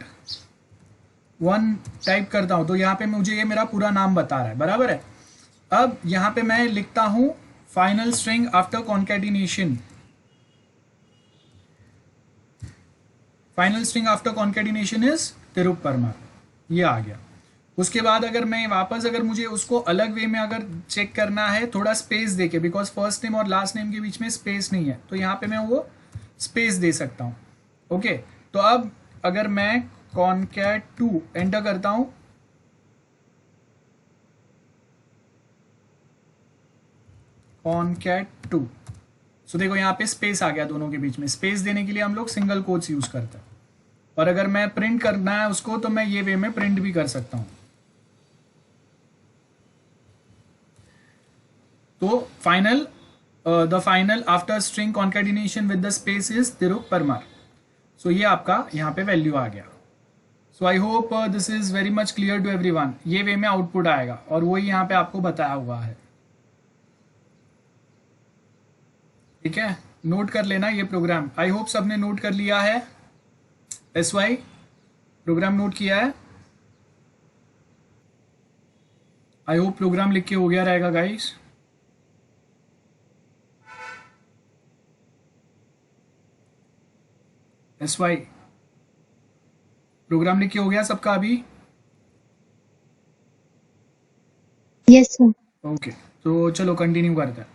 [SPEAKER 1] 1 टाइप करता हूँ तो यहाँ पे मुझे ये मेरा पूरा नाम बता रहा है, बराबर है। अब यहाँ पे मैं लिखता हूँ final string after concatenation, final string after concatenation is Tirup Parmar, ये आ गया। उसके बाद अगर मैं वापस अगर मुझे उसको अलग वे में अगर चेक करना है, थोड़ा स्पेस देके, बिकॉज फर्स्ट नेम और लास्ट नेम के बीच में स्पेस नहीं है, तो यहाँ पे मैं वो स्पेस दे सकता हूँ। ओके, तो अब अगर मैं कॉन्केट 2 एंटर करता हूँ, कॉन्केट 2, सो देखो यहाँ पे स्पेस आ गया दोनों के बीच में। स्पेस देने के लिए हम लोग सिंगल कोट्स यूज करते हैं, और अगर मैं प्रिंट करना है उसको तो मैं ये वे में प्रिंट भी कर सकता हूँ। तो final the final after string concatenation with the space is Tirup Parmar. So ये आपका यहाँ पे वैल्यू आ गया। So I hope this is very much clear to everyone. ये वे में आउटपुट आएगा और वही यहाँ पे आपको बताया हुआ है, ठीक है। नोट कर लेना ये प्रोग्राम, आई होप सबने नोट कर लिया है। SY प्रोग्राम नोट किया है, आई होप प्रोग्राम लिख के हो गया रहेगा गाइस। SY प्रोग्राम लिख के हो गया सबका अभी?
[SPEAKER 4] Yes sir.
[SPEAKER 1] ओके, तो चलो कंटिन्यू करते हैं।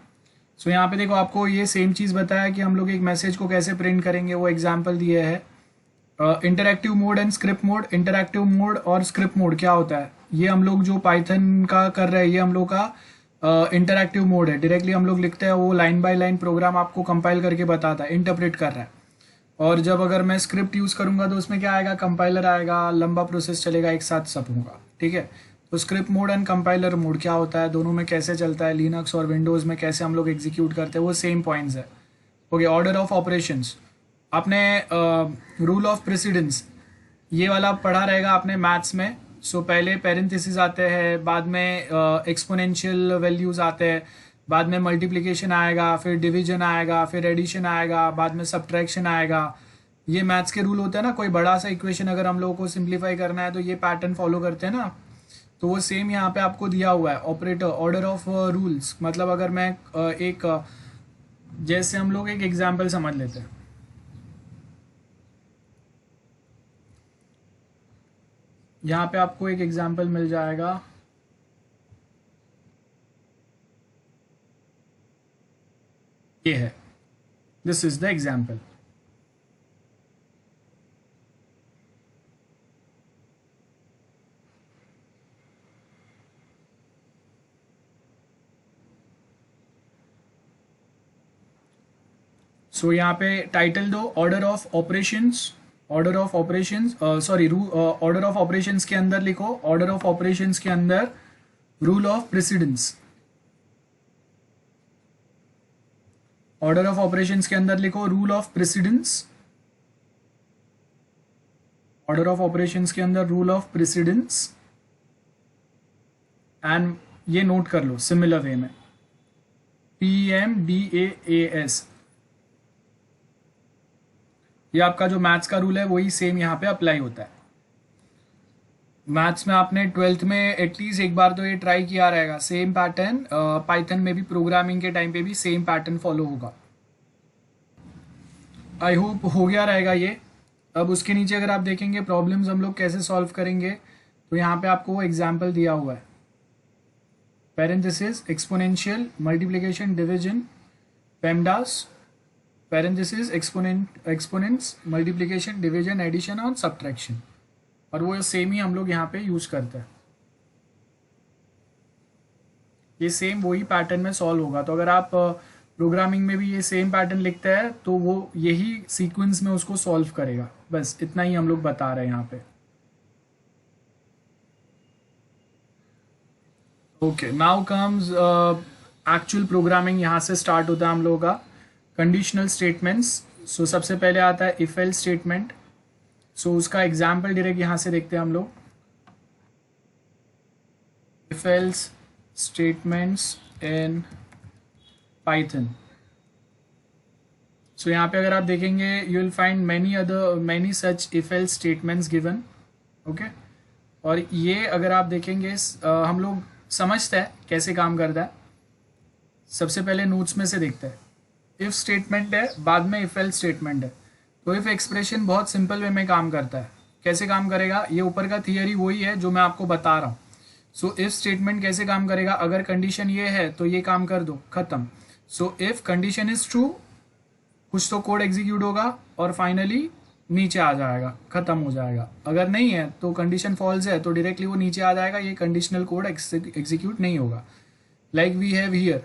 [SPEAKER 1] सो यहाँ पे देखो आपको ये सेम चीज़ बताया कि हम लोग एक मैसेज को कैसे प्रिंट करेंगे, वो एग्जाम्पल दिए है। Interactive mode and script mode. Interactive mode और स्क्रिप्ट मोड क्या होता है, ये हम लोग जो पाइथन का कर रहे हैं ये हम लोग का इंटरैक्टिव मोड है। डायरेक्टली हम लोग लिखते हैं, वो लाइन बाय लाइन प्रोग्राम आपको कंपाइल करके बताता है, इंटरप्रेट कर रहा है। और जब अगर मैं स्क्रिप्ट यूज़ करूँगा तो उसमें क्या आएगा, कंपाइलर आएगा, लंबा प्रोसेस चलेगा, एक साथ सब होगा, ठीक है। तो script mode and compiler mode क्या होता है, दोनों में कैसे चलता है, लिनक्स और विंडोज़ में कैसे हम लोग एग्जीक्यूट करते हैं, वो सेम पॉइंट्स है। ओके, ऑर्डर ऑफ ऑपरेशंस, आपने रूल ऑफ प्रेसिडेंस ये वाला पढ़ा रहेगा आपने मैथ्स में। सो पहले पेरेंथेसिस आते हैं, बाद में एक्सपोनेंशियल वैल्यूज़ आते हैं, बाद में मल्टीप्लिकेशन आएगा, फिर डिवीजन आएगा, फिर एडिशन आएगा, बाद में सब्ट्रैक्शन आएगा। ये मैथ्स के रूल होते हैं ना, कोई बड़ा सा इक्वेशन अगर हम लोगों को सिंप्लीफाई करना है तो ये पैटर्न फॉलो करते हैं ना। तो वो सेम यहाँ पे आपको दिया हुआ है, ऑपरेटर, ऑर्डर ऑफ रूल्स। मतलब अगर मैं जैसे हम लोग एक एग्जाम्पल समझ लेते हैं, यहाँ पे आपको एक एग्जाम्पल मिल जाएगा। ये है, दिस इज द एग्जाम्पल। सो यहाँ पे टाइटल दो, order of operations. Order of operations sorry order of operations के अंदर लिखो, ऑर्डर ऑफ ऑपरेशंस के अंदर rule of precedence. Order of operations के अंदर लिखो rule of precedence. Order of operations के अंदर रूल ऑफ प्रेसिडेंस। एंड ये नोट कर लो सिमिलर वे में, PMDAAS। ये आपका जो मैथ्स का रूल है वही सेम यहाँ पे अप्लाई होता है। मैथ्स में आपने 12th में एटलीस्ट एक बार तो ये ट्राई किया रहेगा, सेम पैटर्न पाइथन में भी प्रोग्रामिंग के टाइम पे भी सेम पैटर्न फॉलो होगा। आई होप हो गया रहेगा ये। अब उसके नीचे अगर आप देखेंगे प्रॉब्लम्स हम लोग कैसे सॉल्व करेंगे, तो यहाँ पे आपको वो एग्जाम्पल दिया हुआ है, parenthesis, exponential, multiplication, division, PEMDAS, parenthesis, exponents, multiplication, division, addition और सब्ट्रैक्शन। और वो सेम ही हम लोग यहाँ पे यूज करते हैं, ये सेम वही पैटर्न में सॉल्व होगा। तो अगर आप प्रोग्रामिंग में भी ये सेम पैटर्न लिखते हैं तो वो यही सीक्वेंस में उसको सॉल्व करेगा। बस इतना ही हम लोग बता रहे हैं यहाँ पे। Okay, now comes actual programming. यहाँ से स्टार्ट होता है हम लोगों का कंडीशनल स्टेटमेंट्स। सो सबसे पहले आता है इफ एल्स स्टेटमेंट। सो उसका एग्जाम्पल डायरेक्ट यहाँ से देखते हैं हम लोग, if else statements in Python. So यहाँ पे अगर आप देखेंगे you will find many such if else statements given, okay. और ये अगर आप देखेंगे हम लोग समझते हैं कैसे काम करता है। सबसे पहले नोट्स में से देखते हैं, इफ स्टेटमेंट है, बाद में इफ एल्स स्टेटमेंट है। तो इफ एक्सप्रेशन बहुत सिंपल वे में काम करता है। कैसे काम करेगा, ये ऊपर का थियरी वही है जो मैं आपको बता रहा हूँ। सो इफ स्टेटमेंट कैसे काम करेगा, अगर कंडीशन ये है तो ये काम कर दो, खत्म। So if condition is true, कुछ तो कोड एग्जीक्यूट होगा और फाइनली नीचे आ जाएगा, खत्म हो जाएगा। अगर नहीं है तो कंडीशन फॉल्स है तो डायरेक्टली वो नीचे आ जाएगा, ये कंडीशनल कोड एग्जीक्यूट नहीं होगा। लाइक वी हैव हियर,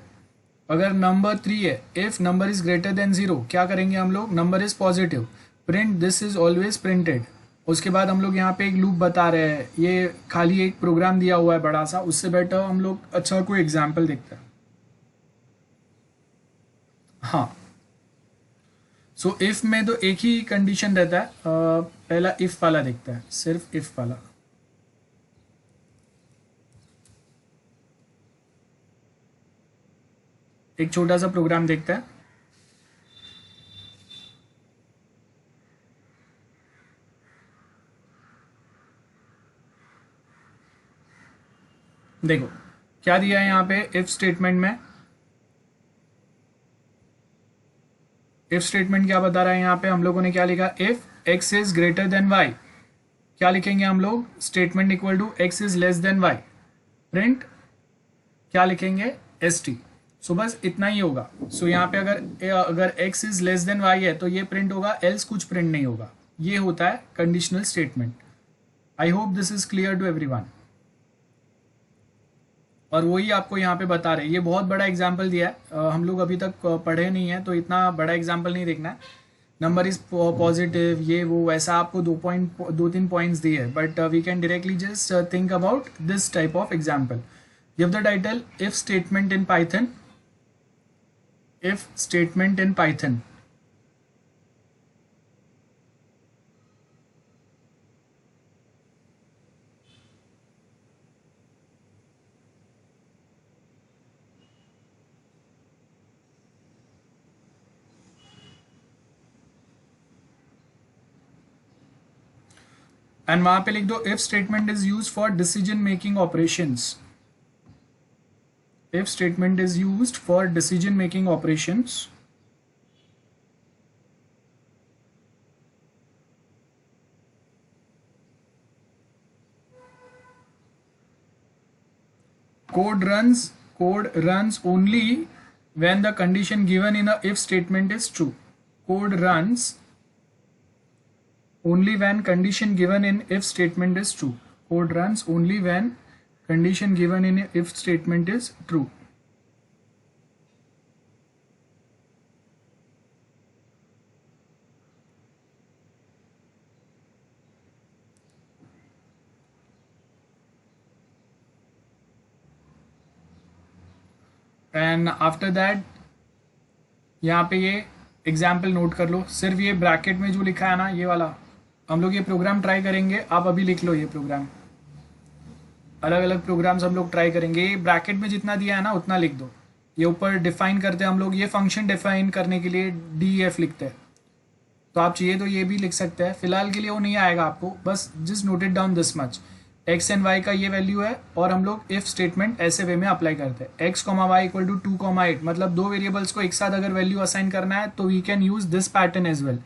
[SPEAKER 1] अगर नंबर 3 है, if number is greater then 0, क्या करेंगे हम लोग, number is positive, print this is always printed. उसके बाद हम लोग यहाँ पे एक लूप बता रहे हैं, ये खाली एक प्रोग्राम दिया हुआ है बड़ा सा, उससे बेटर हम लोग अच्छा कोई एग्जाम्पल देखते हैं। हाँ, सो इफ में तो एक ही कंडीशन रहता है, पहला इफ वाला देखता है, सिर्फ इफ वाला। एक छोटा सा प्रोग्राम देखता है। देखो क्या दिया है यहाँ पे इफ स्टेटमेंट में, इफ स्टेटमेंट क्या बता रहा है यहाँ पे, हम लोगों ने क्या लिखा, if x is greater than y, क्या लिखेंगे हम लोग, statement equal to x is less than y, print क्या लिखेंगे, एस टी। सो बस इतना ही होगा। सो यहाँ पे अगर x is less than y है तो ये प्रिंट होगा, एल्स कुछ प्रिंट नहीं होगा। ये होता है conditional statement. I hope this is clear to everyone. और वही आपको यहाँ पे बता रहे हैं, ये बहुत बड़ा एग्जाम्पल दिया है, हम लोग अभी तक पढ़े नहीं है तो इतना बड़ा एग्जाम्पल नहीं देखना है। नंबर इज पॉजिटिव, ये वो वैसा आपको 2-3 पॉइंट्स दिए है, but we can directly just think about this type of example. Give the title, if statement in Python, if statement in Python। And वहां पे लिख दो, if statement is use for decision making operations, if statement is used for decision making operations, code runs only when the condition given in a if statement is true. Code runs only when condition given in if statement is true. Code runs only when condition given in if statement is true। And after that यहाँ पे ये example note कर लो, सिर्फ ये bracket में जो लिखा है ना ये वाला, हम लोग ये प्रोग्राम ट्राई करेंगे, आप अभी लिख लो ये प्रोग्राम, अलग अलग प्रोग्राम्स हम लोग ट्राई करेंगे। ये ब्रैकेट में जितना दिया है ना उतना लिख दो। ये ऊपर डिफाइन करते हैं हम लोग, ये फंक्शन डिफाइन करने के लिए DEF लिखते हैं, तो आप चाहिए तो ये भी लिख सकते हैं। फिलहाल के लिए वो नहीं आएगा आपको, बस just note it down this much, x and y का ये वैल्यू है और हम लोग इफ स्टेटमेंट ऐसे वे में अप्लाई करते हैं। X comma y equal to 2,8, मतलब दो वेरिएबल्स को एक साथ अगर वैल्यू असाइन करना है तो we can use this pattern as well.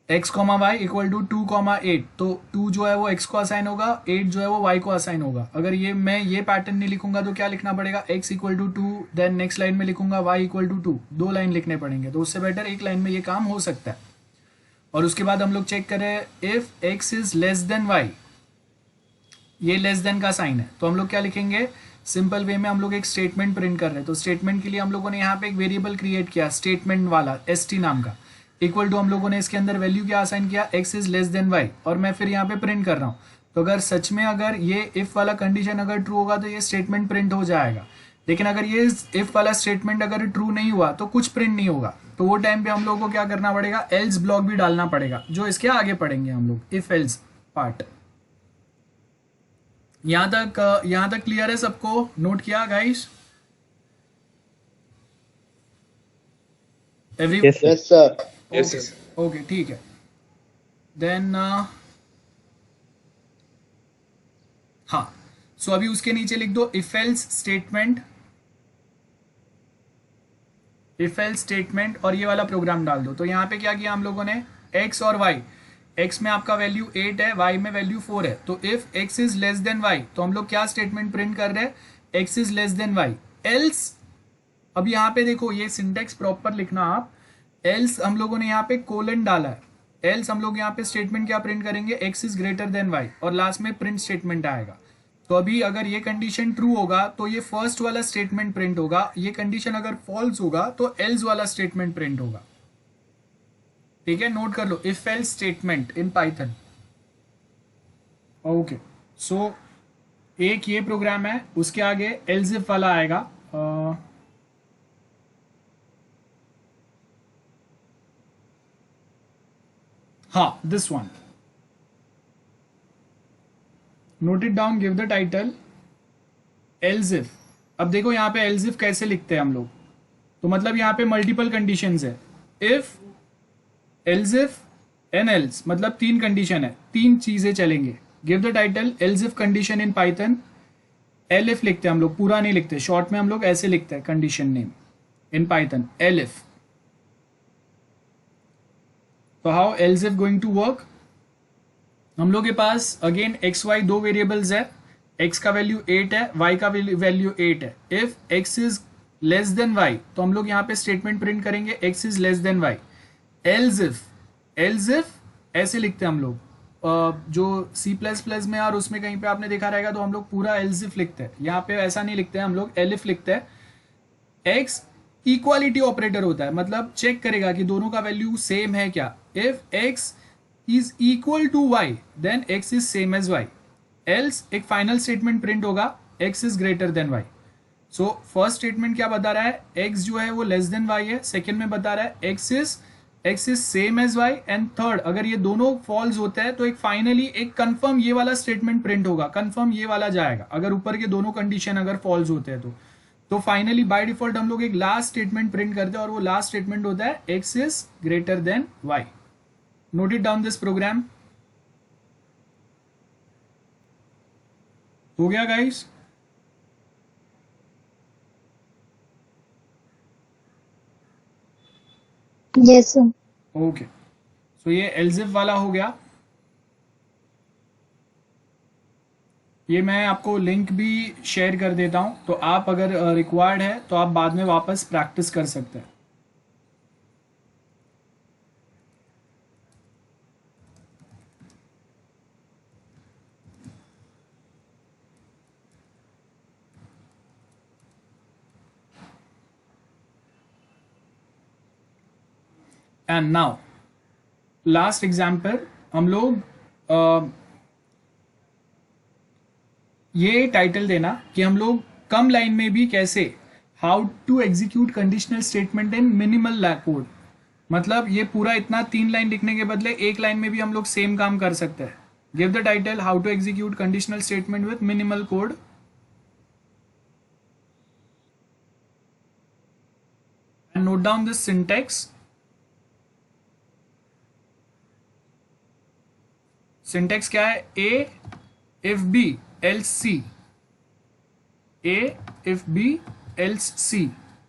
[SPEAKER 1] X comma y equal to 2,8, तो 2 जो है वो x को असाइन होगा, 8 जो है वो y को असाइन होगा। अगर ये मैं ये पैटर्न नहीं लिखूंगा तो क्या लिखना पड़ेगा, x equal to 2, then next line में लिखूंगा y इक्वल टू 2, 2 लाइन लिखने पड़ेंगे। तो उससे बेटर एक लाइन में ये काम हो सकता है। और उसके बाद हम लोग चेक करें, if x is less than y, ये लेस देन का साइन है, तो हम लोग क्या लिखेंगे, सिंपल वे में हम लोग एक स्टेटमेंट प्रिंट कर रहे हैं। तो स्टेटमेंट के लिए हम लोगों ने यहाँ पे एक वेरिएबल क्रिएट किया स्टेटमेंट वाला, st नाम का, इक्वल टू हम लोगों ने इसके अंदर वैल्यू क्या असाइन किया, x is less than y, और मैं फिर यहाँ पे प्रिंट कर रहा हूँ। तो अगर सच में अगर ये इफ वाला कंडीशन अगर ट्रू होगा तो ये स्टेटमेंट प्रिंट हो जाएगा। लेकिन अगर ये इफ वाला स्टेटमेंट अगर ट्रू नहीं हुआ तो कुछ प्रिंट नहीं होगा, तो वो टाइम पे हम लोग को क्या करना पड़ेगा, एल्स ब्लॉक भी डालना पड़ेगा, जो इसके आगे पढ़ेंगे हम लोग, इफ एल्स पार्ट। यहां तक क्लियर है सबको? नोट किया guys? Every
[SPEAKER 3] Yes, sir.
[SPEAKER 5] Yes sir.
[SPEAKER 2] Yes, yes.
[SPEAKER 1] Okay ठीक है। देन हाँ, सो अभी उसके नीचे लिख दो if else statement, if else statement, और ये वाला प्रोग्राम डाल दो। तो यहाँ पे क्या किया हम लोगों ने, x और y, x में आपका वैल्यू 8 है, y में वैल्यू 4 है, तो if x is less than y, तो हम लोग क्या स्टेटमेंट प्रिंट कर रहे हैं, x is less than y। Else, अब यहाँ पे देखो ये सिंटेक्स प्रॉपर लिखना आप, एल्स हम लोगों ने यहाँ पे कोलन डाला है, एल्स हम लोग यहाँ पे स्टेटमेंट क्या प्रिंट करेंगे, x is greater then y, और लास्ट में प्रिंट स्टेटमेंट आएगा। तो अभी अगर ये कंडीशन ट्रू होगा तो ये फर्स्ट वाला स्टेटमेंट प्रिंट होगा, ये कंडीशन अगर फॉल्स होगा तो एल्स वाला स्टेटमेंट प्रिंट होगा। ठीक है, नोट कर लो, if else statement in Python. Okay, so एक ये प्रोग्राम है, उसके आगे एल्स इफ वाला आएगा। हाँ, this one, note it down, give the title else if. अब देखो यहाँ पे एल्स इफ कैसे लिखते हैं हम लोग, तो मतलब यहाँ पे मल्टीपल कंडीशंस है, if, else if and else, मतलब 3 कंडीशन है, 3 चीजें चलेंगे। Give the title else if condition in Python. L if लिखते हैं हम लोग, पूरा नहीं लिखते, शॉर्ट में हम लोग ऐसे लिखते हैं condition name in Python, elif. तो how else if going to work, हम लोग के पास अगेन एक्स वाई 2 वेरिएबल्स है, x का वैल्यू 8 है, y का वैल्यू 8 है। If x is less than y, तो हम लोग यहाँ पे स्टेटमेंट प्रिंट करेंगे x is less than y। Else if ऐसे लिखते हैं हम लोग, जो C++ में और उसमें कहीं पे आपने देखा रहेगा तो हम लोग पूरा एल्स इफ लिखते हैं, यहाँ पे ऐसा नहीं लिखते हैं हम लोग, एलिफ लिखते हैं। x इक्वालिटी ऑपरेटर होता है, मतलब चेक करेगा कि दोनों का वैल्यू सेम है क्या। If x is equal to y, then x is same as y, else एक फाइनल स्टेटमेंट प्रिंट होगा, x is greater than y। So first statement क्या बता रहा है, x जो है वो लेस देन y है, सेकेंड में बता रहा है x is same as y, and third अगर ये दोनों फॉल्स होता है तो एक फाइनली एक कंफर्म ये वाला स्टेटमेंट प्रिंट होगा, कंफर्म ये वाला जाएगा अगर ऊपर के दोनों कंडीशन अगर फॉल्स होते हैं तो फाइनली बाय डिफॉल्ट हम लोग एक लास्ट स्टेटमेंट प्रिंट करते हैं, और वो लास्ट स्टेटमेंट होता है x is greater than y। Note it down this program। हो गया guys?
[SPEAKER 4] Yes, sir.
[SPEAKER 1] Okay, so ये एल्स इफ वाला हो गया। ये मैं आपको लिंक भी शेयर कर देता हूं, तो आप अगर रिक्वायर्ड है तो आप बाद में वापस प्रैक्टिस कर सकते हैं। एंड नाउ लास्ट एग्जाम्पल, हम लोग ये टाइटल देना कि हम लोग कम लाइन में भी कैसे, how to execute conditional statement in minimal code. मतलब ये पूरा इतना 3 लाइन लिखने के बदले 1 लाइन में भी हम लोग सेम काम कर सकते हैं। Give the title how to execute conditional statement with minimal code. And note down this syntax. Syntax क्या है, A if B else C, A if B else C,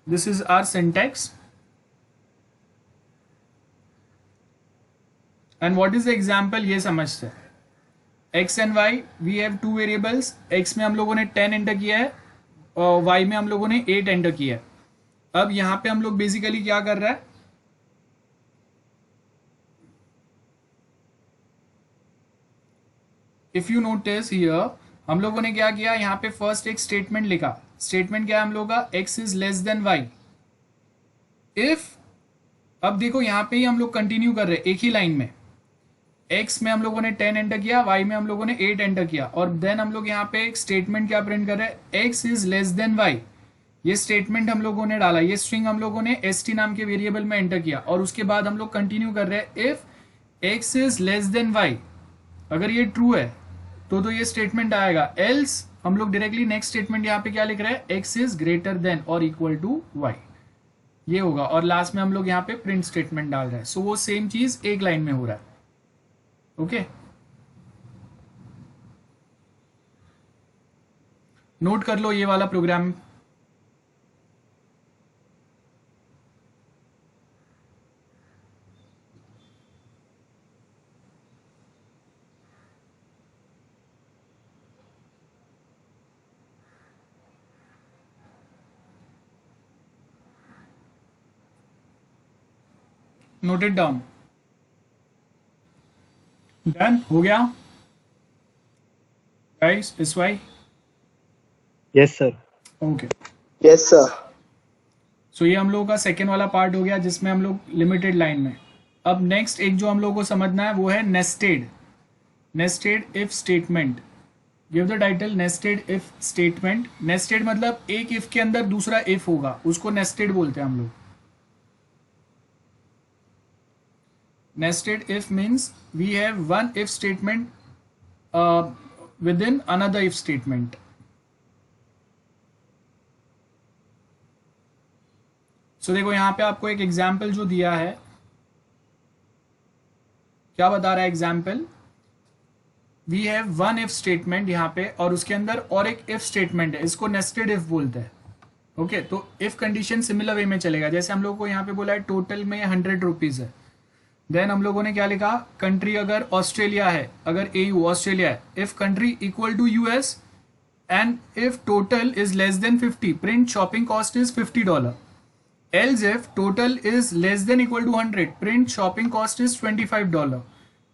[SPEAKER 1] this is our syntax. And what is the example, ये समझते हैं। x and y we have 2 variables, x में हम लोगों ने 10 enter किया है और y में हम लोगों ने 8 एंटर किया है। अब यहां पे हम लोग बेसिकली क्या कर रहा है, इफ यू नोटिस हियर हम लोगों ने क्या किया, यहाँ पे फर्स्ट एक स्टेटमेंट लिखा। स्टेटमेंट क्या है हम लोगों का, x is less than y। If, अब देखो यहाँ पे ही हम लोग कंटिन्यू कर रहे हैं एक ही लाइन में, x में हम लोगों ने 10 एंटर किया, y में हम लोगों ने 8 एंटर किया, और देन हम लोग यहाँ पे एक स्टेटमेंट क्या प्रिंट कर रहे हैं, x is less than y। ये स्टेटमेंट हम लोगों ने डाला, ये स्ट्रिंग हम लोगों ने st नाम के वेरिएबल में एंटर किया और उसके बाद हम लोग कंटिन्यू कर रहे हैं if x is less than y, अगर ये ट्रू है तो ये स्टेटमेंट आएगा, एल्स हम लोग डायरेक्टली नेक्स्ट स्टेटमेंट यहाँ पे क्या लिख रहे हैं, x इज ग्रेटर देन और इक्वल टू y, ये होगा। और लास्ट में हम लोग यहाँ पे प्रिंट स्टेटमेंट डाल रहे हैं। सो वो सेम चीज एक लाइन में हो रहा है। ओके, नोट कर लो ये वाला program. Note it down. Done हो गया गाइस, इस वाई।
[SPEAKER 3] Yes sir.
[SPEAKER 1] Okay,
[SPEAKER 5] yes sir.
[SPEAKER 1] So ये हम लोगों का सेकेंड वाला पार्ट हो गया जिसमें हम लोग लिमिटेड लाइन में। अब नेक्स्ट एक जो हम लोगों को समझना है वो है nested, nested if statement. Give the title nested if statement. Nested मतलब एक इफ के अंदर दूसरा इफ होगा, उसको नेस्टेड बोलते हैं हम लोग। Nested if means we have one if statement within another if statement. So देखो यहाँ पे आपको एक एग्जाम्पल जो दिया है, क्या बता रहा है example, we have one if statement यहाँ पे और उसके अंदर और एक इफ स्टेटमेंट है, इसको नेस्टेड इफ बोलते हैं। ओके, तो इफ कंडीशन सिमिलर वे में चलेगा। जैसे हम लोग को यहाँ पे बोला है टोटल में 100 रुपीज है, देन हम लोगों ने क्या लिखा, कंट्री अगर ऑस्ट्रेलिया है, अगर एयू ऑस्ट्रेलिया है, if country equal to US and if total is less than 50, print shopping cost is $50। Else if total is less than equal to 100, print shopping cost is $25।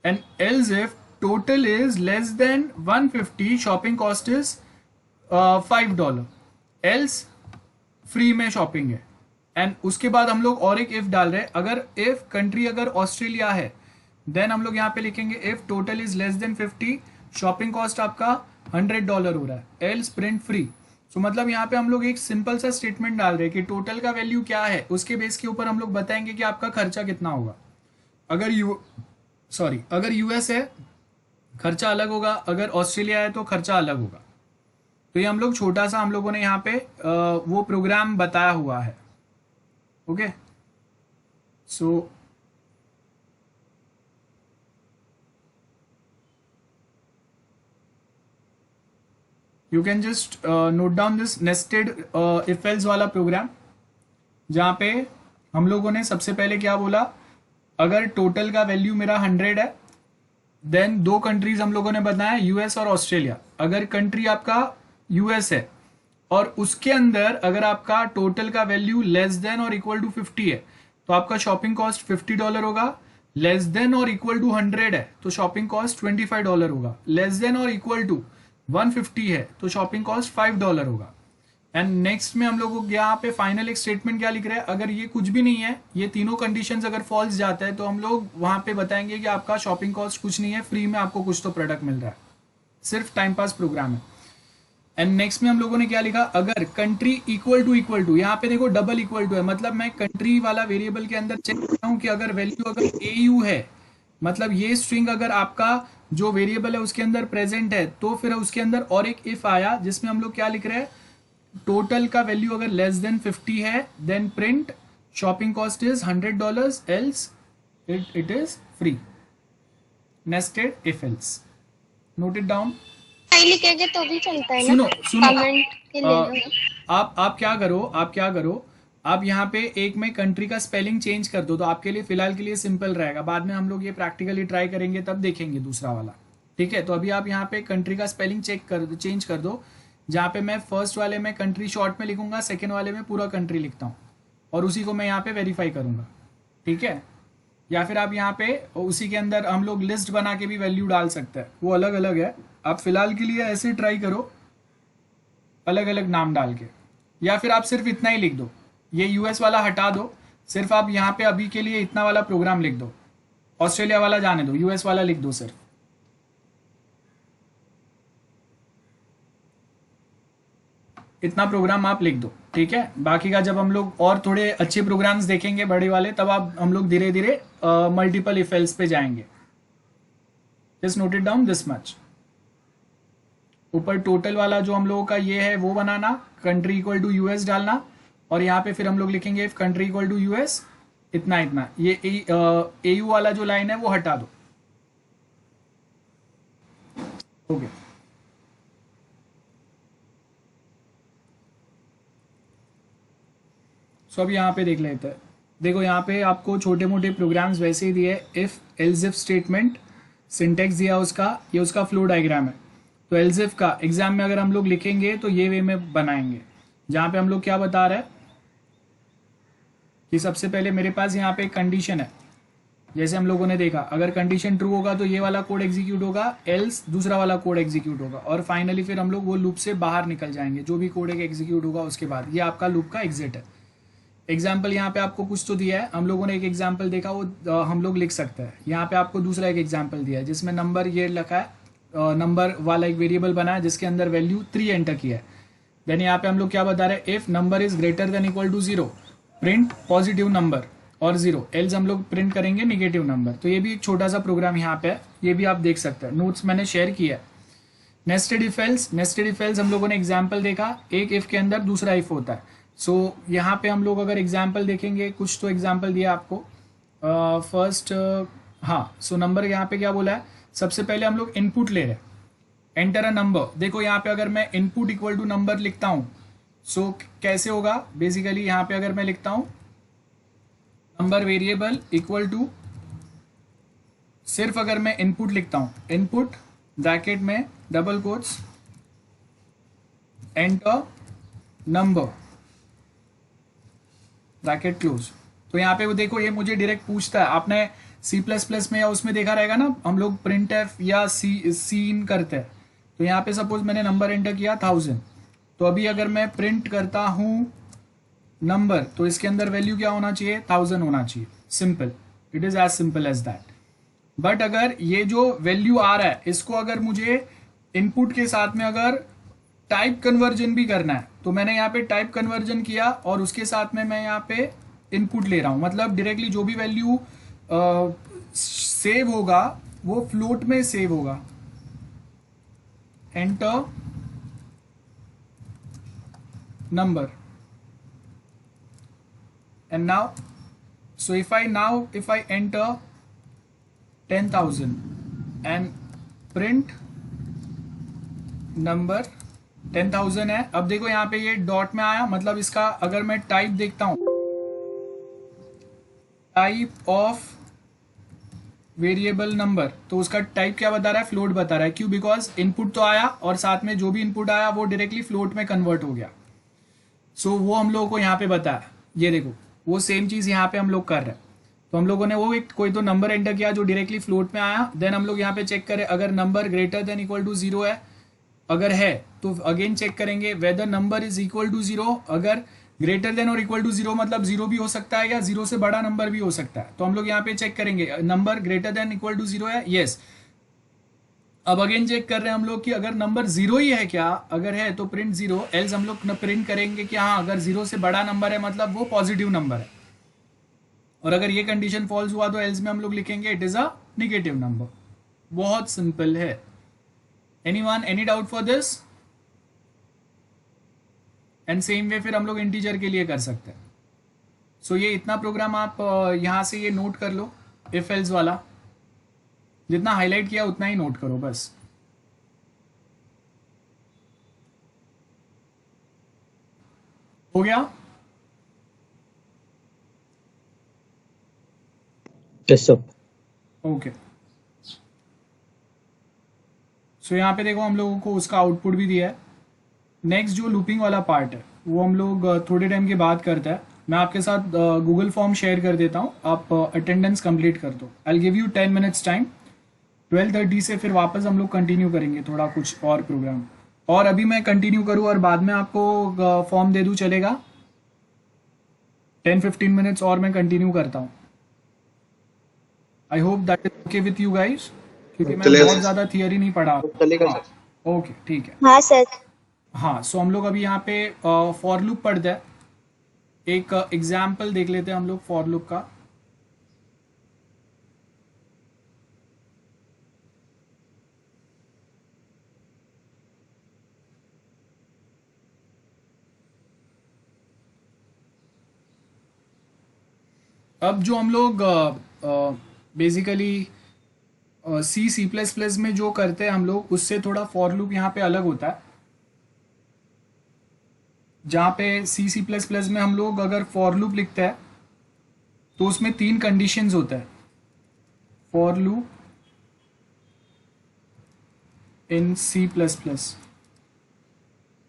[SPEAKER 1] And else if total is less than 150, shopping cost is $5। Else free में shopping है। And उसके बाद हम लोग और एक if डाल रहे हैं, अगर इफ कंट्री अगर ऑस्ट्रेलिया है, देन हम लोग यहाँ पे लिखेंगे if total is less than 50, shopping cost आपका $100 हो रहा है, एल्स प्रिंट फ्री। सो मतलब यहाँ पे हम लोग एक सिंपल सा स्टेटमेंट डाल रहे हैं कि टोटल का वैल्यू क्या है, उसके बेस के ऊपर हम लोग बताएंगे कि आपका खर्चा कितना होगा। अगर यूएस है खर्चा अलग होगा, अगर ऑस्ट्रेलिया है तो खर्चा अलग होगा। तो ये हम लोग छोटा सा हम लोगों ने यहाँ पे वो प्रोग्राम बताया हुआ है। Okay, so you can just note down this nested if else वाला प्रोग्राम, जहाँ पे हम लोगों ने सबसे पहले क्या बोला, अगर टोटल का वैल्यू मेरा 100 है, देन दो कंट्रीज हम लोगों ने बताया यूएस और ऑस्ट्रेलिया। अगर कंट्री आपका यूएस है और उसके अंदर अगर आपका टोटल का वैल्यू लेस देन और इक्वल टू 50 है तो आपका शॉपिंग कॉस्ट $50 होगा। लेस देन और इक्वल टू 100 है तो शॉपिंग कॉस्ट $25 होगा। लेस देन और इक्वल टू 150 है तो शॉपिंग कॉस्ट $5 होगा। एंड नेक्स्ट में हम लोगों को यहाँ पे फाइनल एक स्टेटमेंट क्या लिख रहे हैं, अगर ये कुछ भी नहीं है, ये तीनों कंडीशंस अगर फॉल्स जाता है तो हम लोग वहां पे बताएंगे कि आपका शॉपिंग कॉस्ट कुछ नहीं है, फ्री में आपको कुछ तो प्रोडक्ट मिल रहा है, सिर्फ टाइम पास प्रोग्राम है। एंड नेक्स्ट में हम लोगों ने क्या लिखा, अगर कंट्री इक्वल टू यहाँ पे देखो डबल इक्वल टू है, मतलब मैं कंट्री वाला वेरिएबल के अंदर चेक करता हूँ कि अगर वैल्यू अगर एयू है, मतलब ये स्ट्रिंग अगर आपका जो वेरिएबल है उसके अंदर प्रेजेंट है, तो फिर उसके अंदर और एक इफ आया जिसमें हम लोग क्या लिख रहे हैं, टोटल का वैल्यू अगर लेस देन 50 है, then print shopping cost is $100, else it is free. Nested if else, note it down.
[SPEAKER 4] लिखेंगे तो भी चलता है
[SPEAKER 1] सुनो
[SPEAKER 4] ना?
[SPEAKER 1] सुनो,
[SPEAKER 4] कमेंट के लिए
[SPEAKER 1] आप क्या करो, आप यहाँ पे एक में कंट्री का स्पेलिंग चेंज कर दो, तो आपके लिए फिलहाल के लिए सिंपल रहेगा। बाद में हम लोग ये प्रैक्टिकली ट्राई करेंगे तब देखेंगे दूसरा वाला, ठीक है। तो अभी आप यहाँ पे कंट्री का स्पेलिंग चेंज कर दो, जहाँ पे मैं फर्स्ट वाले में कंट्री शॉर्ट में लिखूंगा, सेकेंड वाले में पूरा कंट्री लिखता हूँ और उसी को मैं यहाँ पे वेरीफाई करूंगा, ठीक है। या फिर आप यहाँ पे उसी के अंदर हम लोग लिस्ट बना के भी वैल्यू डाल सकते हैं, वो अलग अलग है। आप फिलहाल के लिए ऐसे ट्राई करो अलग अलग नाम डाल के, या फिर आप सिर्फ इतना ही लिख दो, ये यूएस वाला हटा दो, सिर्फ आप यहाँ पे अभी के लिए इतना वाला प्रोग्राम लिख दो, ऑस्ट्रेलिया वाला जाने दो, यूएस वाला लिख दो, सिर्फ इतना प्रोग्राम आप लिख दो। ठीक है, बाकी का जब हम लोग और थोड़े अच्छे प्रोग्राम्स देखेंगे बड़े वाले, तब आप हम लोग धीरे धीरे मल्टीपल इफ एल्स पे जाएंगे। Just note it down this much. ऊपर टोटल वाला जो हम लोगों का ये है वो बनाना, कंट्री इक्वल टू यूएस डालना, और यहाँ पे फिर हम लोग लिखेंगे if country equal to US इतना इतना। ये एयू वाला जो लाइन है वो हटा दो। ओके, सो अब यहाँ पे देख लेते हैं। देखो यहाँ पे आपको छोटे मोटे प्रोग्राम्स वैसे ही दिए, if else if statement, syntax दिया उसका, ये उसका फ्लो डायग्राम है। तो एल्स इफ का एग्जाम में अगर हम लोग लिखेंगे तो ये वे में बनाएंगे, जहाँ पे हम लोग क्या बता रहे हैं कि सबसे पहले मेरे पास यहाँ पे एक कंडीशन है, जैसे हम लोगों ने देखा, अगर कंडीशन ट्रू होगा तो ये वाला कोड एग्जीक्यूट होगा, एल्स दूसरा वाला कोड एग्जीक्यूट होगा, और फाइनली फिर हम लोग वो लूप से बाहर निकल जाएंगे, जो भी कोड एग्जीक्यूट होगा उसके बाद। ये आपका लूप का एग्जिट है। एग्जाम्पल यहाँ पे आपको कुछ तो दिया है, हम लोगों ने एक एग्जाम्पल देखा, वो हम लोग लिख सकते हैं। यहाँ पे आपको दूसरा एक एग्जाम्पल दिया है जिसमें नंबर ये लिखा है, नंबर वाला एक वेरिएबल बना है जिसके अंदर वैल्यू 3 एंटर किया है। देन यहाँ पे हम लोग क्या बता रहे हैं, if number is greater than equal to 0 print positive number और 0, एल्स हम लोग प्रिंट करेंगे नेगेटिव नंबर। तो ये भी एक छोटा सा प्रोग्राम यहाँ पे है, ये भी आप देख सकते हैं, नोट्स मैंने शेयर किया है। Nested if else, nested if else हम लोगों ने एग्जाम्पल देखा, एक इफ के अंदर दूसरा इफ होता है। सो यहाँ पे हम लोग अगर एग्जाम्पल देखेंगे, कुछ तो एग्जाम्पल दिया आपको फर्स्ट, हाँ। सो नंबर यहाँ पे क्या बोला है, सबसे पहले हम लोग इनपुट ले रहे हैं, एंटर अ नंबर। देखो यहाँ पे अगर मैं इनपुट इक्वल टू नंबर लिखता हूँ, सो कैसे होगा, बेसिकली यहाँ पे अगर मैं लिखता हूँ नंबर वेरिएबल इक्वल टू, सिर्फ अगर मैं इनपुट लिखता हूँ, इनपुट ब्रैकेट में double quotes enter number bracket close, तो यहाँ पे वो देखो ये मुझे डायरेक्ट पूछता है। आपने C++ में या उसमें देखा रहेगा ना, हम लोग प्रिंट एफ या सीन करते हैं। तो यहाँ पे सपोज मैंने नंबर एंटर किया 1000, तो अभी अगर मैं प्रिंट करता हूँ नंबर, तो इसके अंदर वैल्यू क्या होना चाहिए, 1000 होना चाहिए। Simple, it is as simple as that. But अगर ये जो वैल्यू आ रहा है, इसको अगर मुझे इनपुट के साथ में अगर टाइप कन्वर्जन भी करना है, तो मैंने यहाँ पे टाइप कन्वर्जन किया और उसके साथ में मैं यहाँ पे इनपुट ले रहा हूँ, मतलब डायरेक्टली जो भी वैल्यू सेव होगा वो फ्लोट में सेव होगा। Enter number and now, so if I enter 10,000 and print number 10,000 है। अब देखो यहाँ पे ये डॉट में आया, मतलब इसका अगर मैं टाइप देखता हूँ, टाइप ऑफ वेरिएबल नंबर, तो उसका टाइप क्या बता रहा है, फ्लोट बता रहा है। क्यों, बिकॉज इनपुट तो आया और साथ में जो भी इनपुट आया वो डायरेक्टली फ्लोट में कन्वर्ट हो गया। सो वो हम लोगों को यहाँ पे बताया, ये देखो वो सेम चीज यहाँ पे हम लोग कर रहे हैं। तो हम लोगों ने वो एक कोई तो नंबर एंटर किया जो डायरेक्टली फ्लोट में आया। देन हम लोग यहाँ पे चेक करें, अगर number greater than equal to 0 है, अगर है तो अगेन चेक करेंगे whether number is equal to 0। अगर ग्रेटर देन और इक्वल टू 0 मतलब 0 भी हो सकता है या 0 से बड़ा नंबर भी हो सकता है। तो हम लोग यहाँ पे चेक करेंगे number greater than equal to 0 है, यस। अब अगेन चेक कर रहे हैं हम लोग कि अगर नंबर 0 ही है क्या, अगर है तो प्रिंट 0, एल्स हम लोग प्रिंट करेंगे कि हाँ अगर 0 से बड़ा नंबर है मतलब वो पॉजिटिव नंबर है, और अगर ये कंडीशन फॉल्स हुआ तो एल्स में हम लोग लिखेंगे it is a negative number. बहुत सिंपल है। Anyone, any doubt for this? And same way फिर हम लोग इंटीजर के लिए कर सकते हैं। सो ये इतना प्रोग्राम आप यहां से ये नोट कर लो, इफ एल्स वाला जितना हाईलाइट किया उतना ही नोट करो बस। हो गया?
[SPEAKER 3] Yes sir.
[SPEAKER 1] ओके, सो यहाँ पे देखो हम लोगों को उसका आउटपुट भी दिया है। नेक्स्ट जो लूपिंग वाला पार्ट है वो हम लोग थोड़े टाइम के बाद करते हैं। मैं आपके साथ गूगल फॉर्म शेयर कर देता हूँ, आप अटेंडेंस कंप्लीट कर दो। I will give you 10 minutes time. 12:30 से फिर वापस हम लोग कंटिन्यू करेंगे थोड़ा कुछ और प्रोग्राम, और अभी मैं कंटिन्यू करूँ और बाद में आपको फॉर्म दे दूँ, चलेगा? 10-15 मिनट्स और मैं कंटिन्यू करता हूँ। I hope that is okay with you guys, क्योंकि मैं
[SPEAKER 2] चलेगा
[SPEAKER 1] बहुत
[SPEAKER 2] सर।
[SPEAKER 1] ज्यादा थियरी नहीं पढ़ा।
[SPEAKER 5] चलेगा
[SPEAKER 1] हाँ,
[SPEAKER 5] सर।
[SPEAKER 1] ओके ठीक है।
[SPEAKER 4] हाँ सर।
[SPEAKER 1] हाँ, सो हम लोग अभी यहाँ पे फॉर लूप पढ़ते हैं। एक एग्जाम्पल देख लेते हैं हम लोग फॉर लूप का। अब जो हम लोग बेसिकली सी प्लस प्लस में जो करते हैं हम लोग, उससे थोड़ा फॉर लूप यहाँ पे अलग होता है। जहाँ पे सी प्लस प्लस में हम लोग अगर फॉर लूप लिखते हैं तो उसमें 3 कंडीशंस होता है। For loop in C plus plus.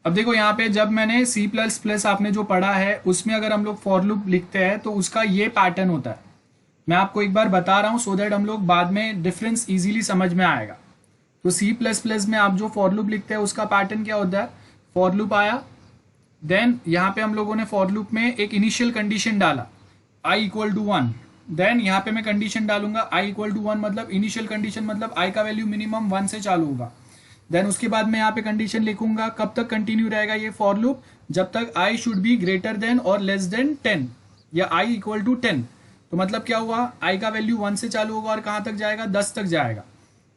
[SPEAKER 1] अब देखो यहाँ पे जब मैंने सी प्लस प्लस आपने जो पढ़ा है उसमें अगर हम लोग फॉर लूप लिखते हैं तो उसका ये पैटर्न होता है। मैं आपको एक बार बता रहा हूँ सो दैट हम लोग बाद में डिफरेंस इजीली समझ में आएगा। तो सी प्लस प्लस में आप जो फॉर लूप लिखते हैं उसका पैटर्न क्या होता है? फॉर लूप आया, देन यहाँ पे हम लोगों ने फॉर लूप में एक इनिशियल कंडीशन डाला i इक्वल टू 1। देन यहाँ पे मैं कंडीशन डालूंगा i इक्वल टू 1, मतलब इनिशियल कंडीशन मतलब i का वैल्यू मिनिमम 1 से चालू होगा। देन उसके बाद मैं यहाँ पे कंडीशन लिखूंगा। कब तक कंटिन्यू रहेगा ये फॉर लूप? जब तक i should be greater than और लेस देन 10 या i इक्वल टू 10। तो मतलब क्या हुआ? i का वैल्यू 1 से चालू होगा और कहाँ तक जाएगा? 10 तक जाएगा।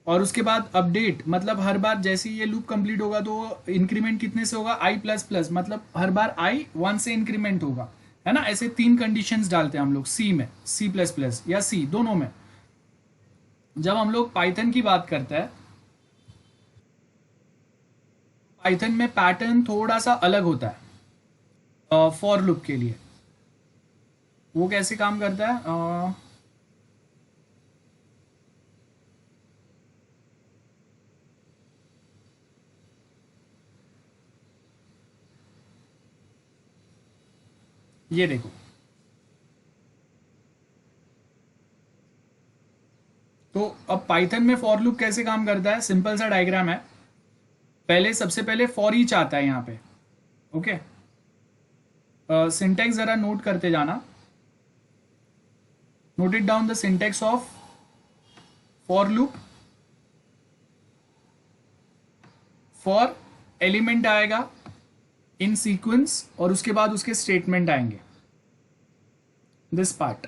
[SPEAKER 1] और उसके बाद अपडेट, मतलब हर बार जैसे ही ये लूप कंप्लीट होगा तो इंक्रीमेंट कितने से होगा? i प्लस प्लस, मतलब हर बार i 1 से इंक्रीमेंट होगा, है ना। ऐसे 3 कंडीशंस डालते हैं हम लोग सी में, सी प्लस प्लस या सी दोनों में। जब हम लोग पाइथन की बात करते हैं, पाइथन में पैटर्न थोड़ा सा अलग होता है फॉर लूप के लिए। वो कैसे काम करता है? ये देखो, तो अब पाइथन में फॉर लूप कैसे काम करता है? सिंपल सा डायग्राम है। पहले सबसे पहले फॉर ईच आता है यहाँ पे, ओके। सिंटेक्स जरा नोट करते जाना। Note it down the syntax of for loop. For element आएगा इन सीक्वेंस और उसके बाद उसके स्टेटमेंट आएंगे, दिस पार्ट।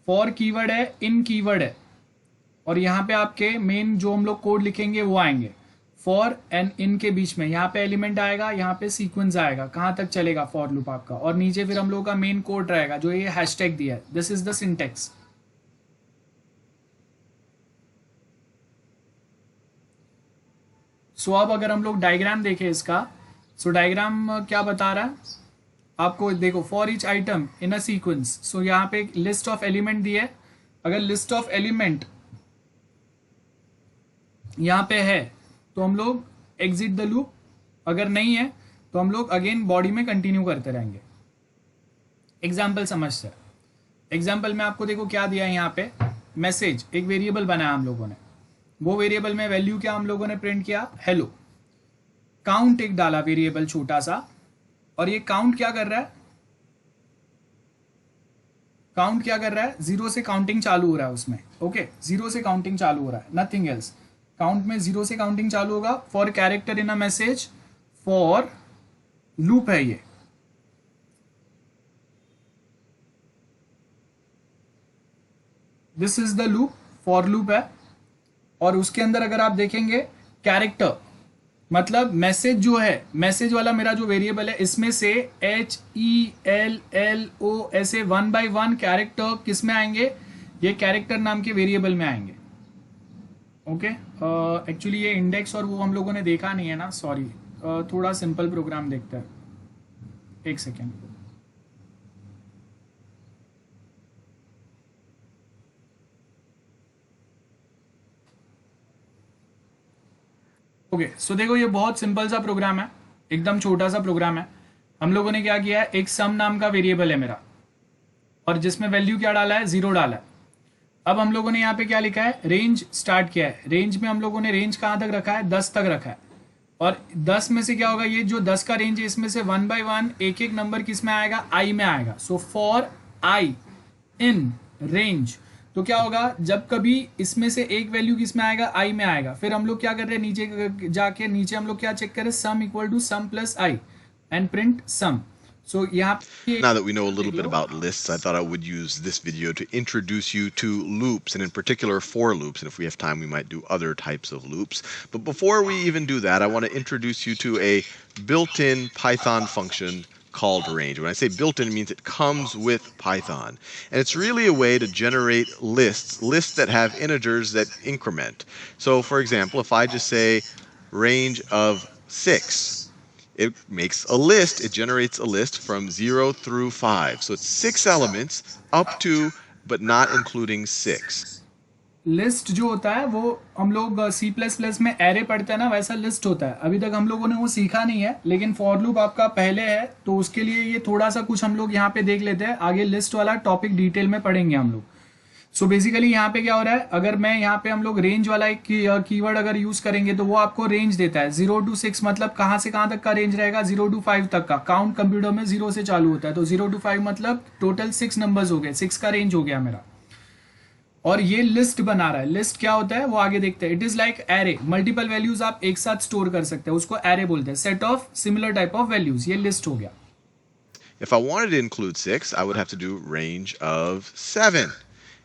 [SPEAKER 1] फॉर कीवर्ड है, इन कीवर्ड है, और यहाँ पे आपके मेन जो हम लोग कोड लिखेंगे वो आएंगे फॉर एंड इन के बीच में। यहाँ पे एलिमेंट आएगा, यहाँ पे सीक्वेंस आएगा, कहाँ तक चलेगा फॉर लूप आपका, और नीचे फिर हम लोग का मेन कोड रहेगा जो ये हैशटैग दिया है। This is the syntax. So अब अगर हम लोग डायग्राम देखें इसका, सो डायग्राम क्या बता रहा है आपको? देखो, for each item in a sequence. So यहाँ पे एक लिस्ट ऑफ एलिमेंट दी है। अगर लिस्ट ऑफ एलिमेंट यहाँ पे है तो हम लोग एग्जिट द लूप, अगर नहीं है तो हम लोग अगेन बॉडी में कंटिन्यू करते रहेंगे। एग्जाम्पल समझते हैं। एग्जाम्पल में आपको देखो क्या दिया है यहाँ पे, मैसेज एक वेरिएबल बनाया हम लोगों ने। वो वेरिएबल में वैल्यू क्या हम लोगों ने प्रिंट किया? हेलो। काउंट एक डाला वेरिएबल छोटा सा, और ये काउंट क्या कर रहा है? काउंट क्या कर रहा है? 0 से काउंटिंग चालू हो रहा है उसमें, ओके। 0 से काउंटिंग चालू हो रहा है, नथिंग एल्स। काउंट में 0 से काउंटिंग चालू होगा। For character in a message, for loop है ये। This is the loop, for loop है। और उसके अंदर अगर आप देखेंगे कैरेक्टर, मतलब मैसेज जो है, मैसेज वाला मेरा जो वेरिएबल है, इसमें से HELLO ऐसे 1 by 1 कैरेक्टर किस में आएंगे? ये कैरेक्टर नाम के वेरिएबल में आएंगे, ओके। एक्चुअली ये इंडेक्स और वो हम लोगों ने देखा नहीं है ना, सॉरी। थोड़ा सिंपल प्रोग्राम देखते हैं, एक सेकेंड। ओके, सो देखो ये बहुत सिंपल सा प्रोग्राम है, एकदम छोटा सा प्रोग्राम है। हम लोगों ने क्या किया है, एक सम नाम का वेरिएबल है मेरा, और जिसमें वैल्यू क्या डाला है? 0 डाला है। अब हम लोगों ने यहाँ पे क्या लिखा है? रेंज स्टार्ट किया है। रेंज में हम लोगों ने रेंज कहाँ तक रखा है? 10 तक रखा है। और 10 में से क्या होगा? ये जो 10 का रेंज है इसमें से 1 by 1 एक एक नंबर किस में आएगा? i में आएगा। So for i in range, तो क्या होगा, जब कभी इसमें से एक वैल्यू किस में आएगा, आई में आएगा, फिर हम लोग क्या कर रहे हैं, नीचे जाके नीचे हम लोग क्या चेक करें, sum equal to sum plus I and print sum. So यहाँ
[SPEAKER 6] Now that we know a little bit about lists, I thought I would use this video to introduce you to loops, and in particular for loops, and if we have time we might do other types of loops. But before we even do that, I want to introduce you to a built-in Python function called range. When I say built-in, it means it comes with Python. And it's really a way to generate lists that have integers that increment. So for example, if I just say range of 6, it makes a list, it generates a list from 0 through 5. So it's 6 elements up to but not including 6.
[SPEAKER 1] List जो होता है वो हम लोग C++ में array पढ़ते हैं ना, वैसा लिस्ट होता है. अभी तक हम लोगों ने वो सीखा नहीं है, लेकिन फॉर लूप आपका पहले है, तो उसके लिए ये थोड़ा सा कुछ हम लोग यहाँ पे देख लेते हैं. आगे लिस्ट वाला टॉपिक डिटेल में पढ़ेंगे हम लोग. सो बेसिकली यहाँ पे क्या हो रहा है, अगर मैं यहाँ पे हम लोग रेंज वाला एक कीवर्ड अगर यूज करेंगे तो वो आपको रेंज देता है. 0 to 6 मतलब कहाँ से कहाँ तक का रेंज रहेगा, 0 to 5 तक का. काउंट कंप्यूटर में 0 से चालू होता है, तो 0 to 5 मतलब टोटल 6 नंबर्स हो गए, 6 का रेंज हो गया मेरा. और ये लिस्ट बना रहा है. लिस्ट क्या होता है वो आगे देखते हैं. It is like array, multiple values आप एक साथ स्टोर कर सकते हैं, उसको एरे बोलते हैं. Set of similar type of values, ये लिस्ट हो गया.
[SPEAKER 6] If I wanted to include 6, I would have to do range of 7.